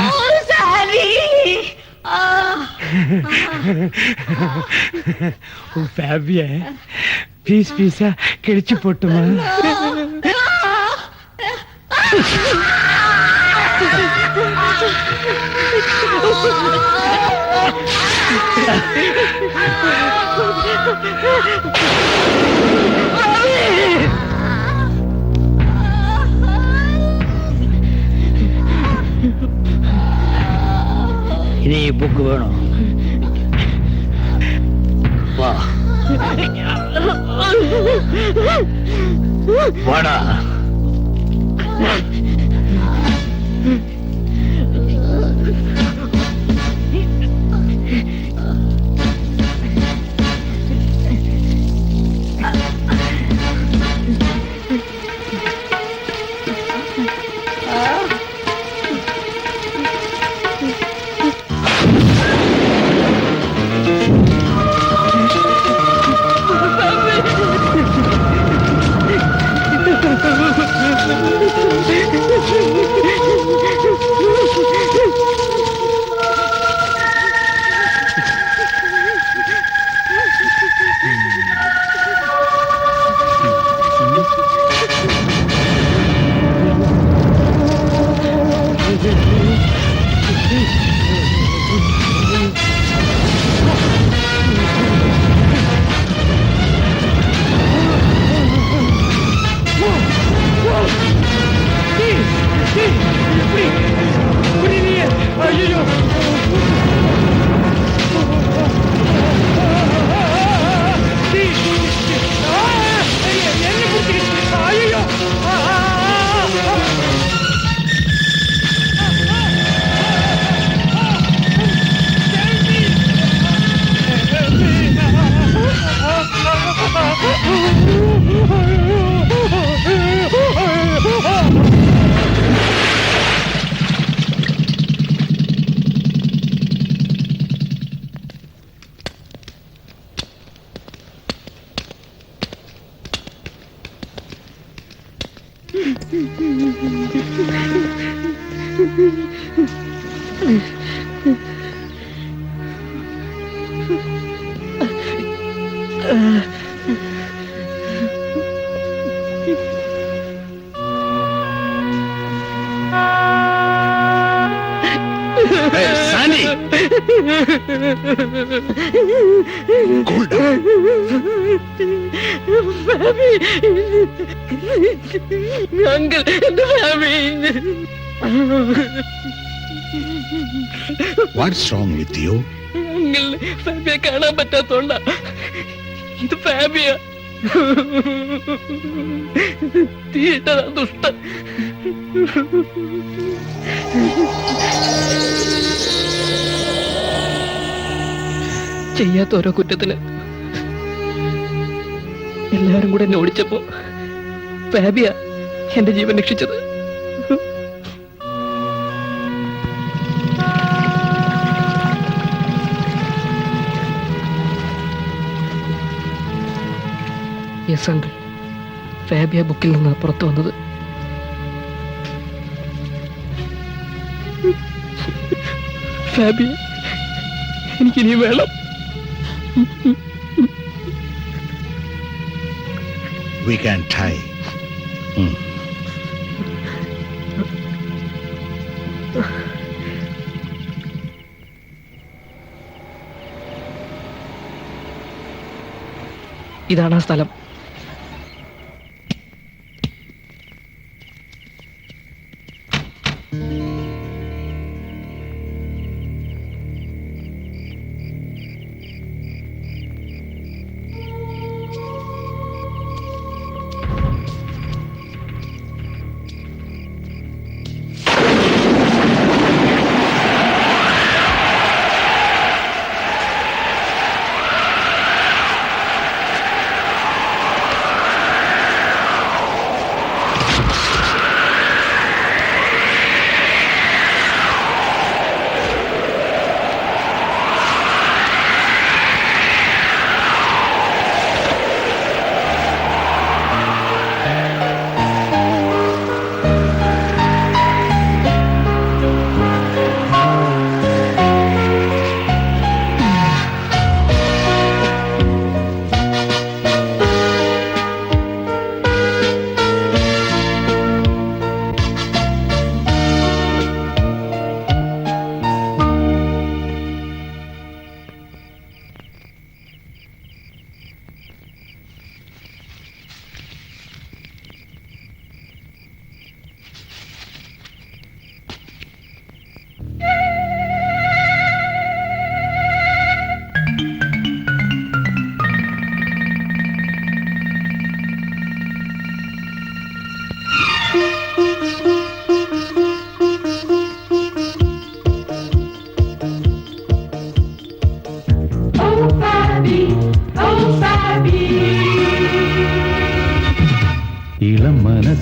உன் ஃபேபிய பீஸ் பீஸா கிழிச்சு போட்டுமா? இனி புக்கு வேணும். வா வாடா. Sandy! Cool down. Uncle, the family. What's wrong with you? Uncle, ഫാബിയെ കാണാൻ പറ്റാത്തോണ്ടാ. ഇത് ഫാബിയാ. തീട്ടതാ ദുഷ്ട. ചെയ്യാത്ത ഓരോ കുറ്റത്തിന് എല്ലാവരും കൂടെ എന്നെ ഓടിച്ചപ്പോ ഫാബിയ എന്റെ ജീവൻ രക്ഷിച്ചത്. യെസ് അങ്കിൾ, ഫാബിയ ബുക്കിൽ നിന്ന് പുറത്തു വന്നത്. ഫാബിയ എനിക്കിനി വേണം. We can try. ഇതാണ് ആ സ്ഥലം.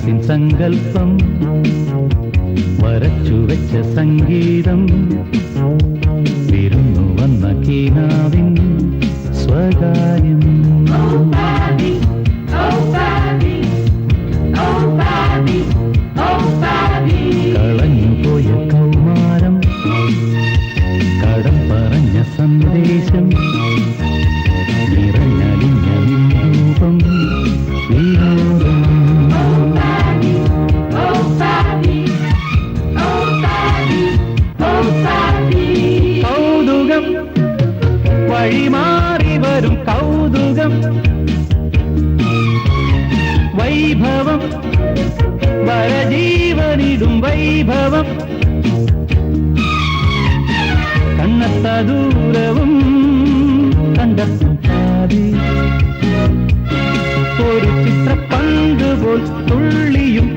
മനസ്സിൻ സങ്കൽപ്പം വരച്ചു വെച്ച സംഗീതം വിരുന്നു വന്ന കീനാവിൻ സ്വകാര്യം കളഞ്ഞുപോയ കൗമാരം കടം പറഞ്ഞ സന്ദേശം നിറഞ്ഞലിഞ്ഞ രൂപം വിനോദം കൗതുകം വഴിമാറി വരും കൗതുകം വൈഭവം വരജീവനിടും വൈഭവം കണ്ണത്ത ദൂരവും കണ്ടെത്താതെ ഒരു ചിത്രപ്പന്ത് പോൽ തുള്ളിയും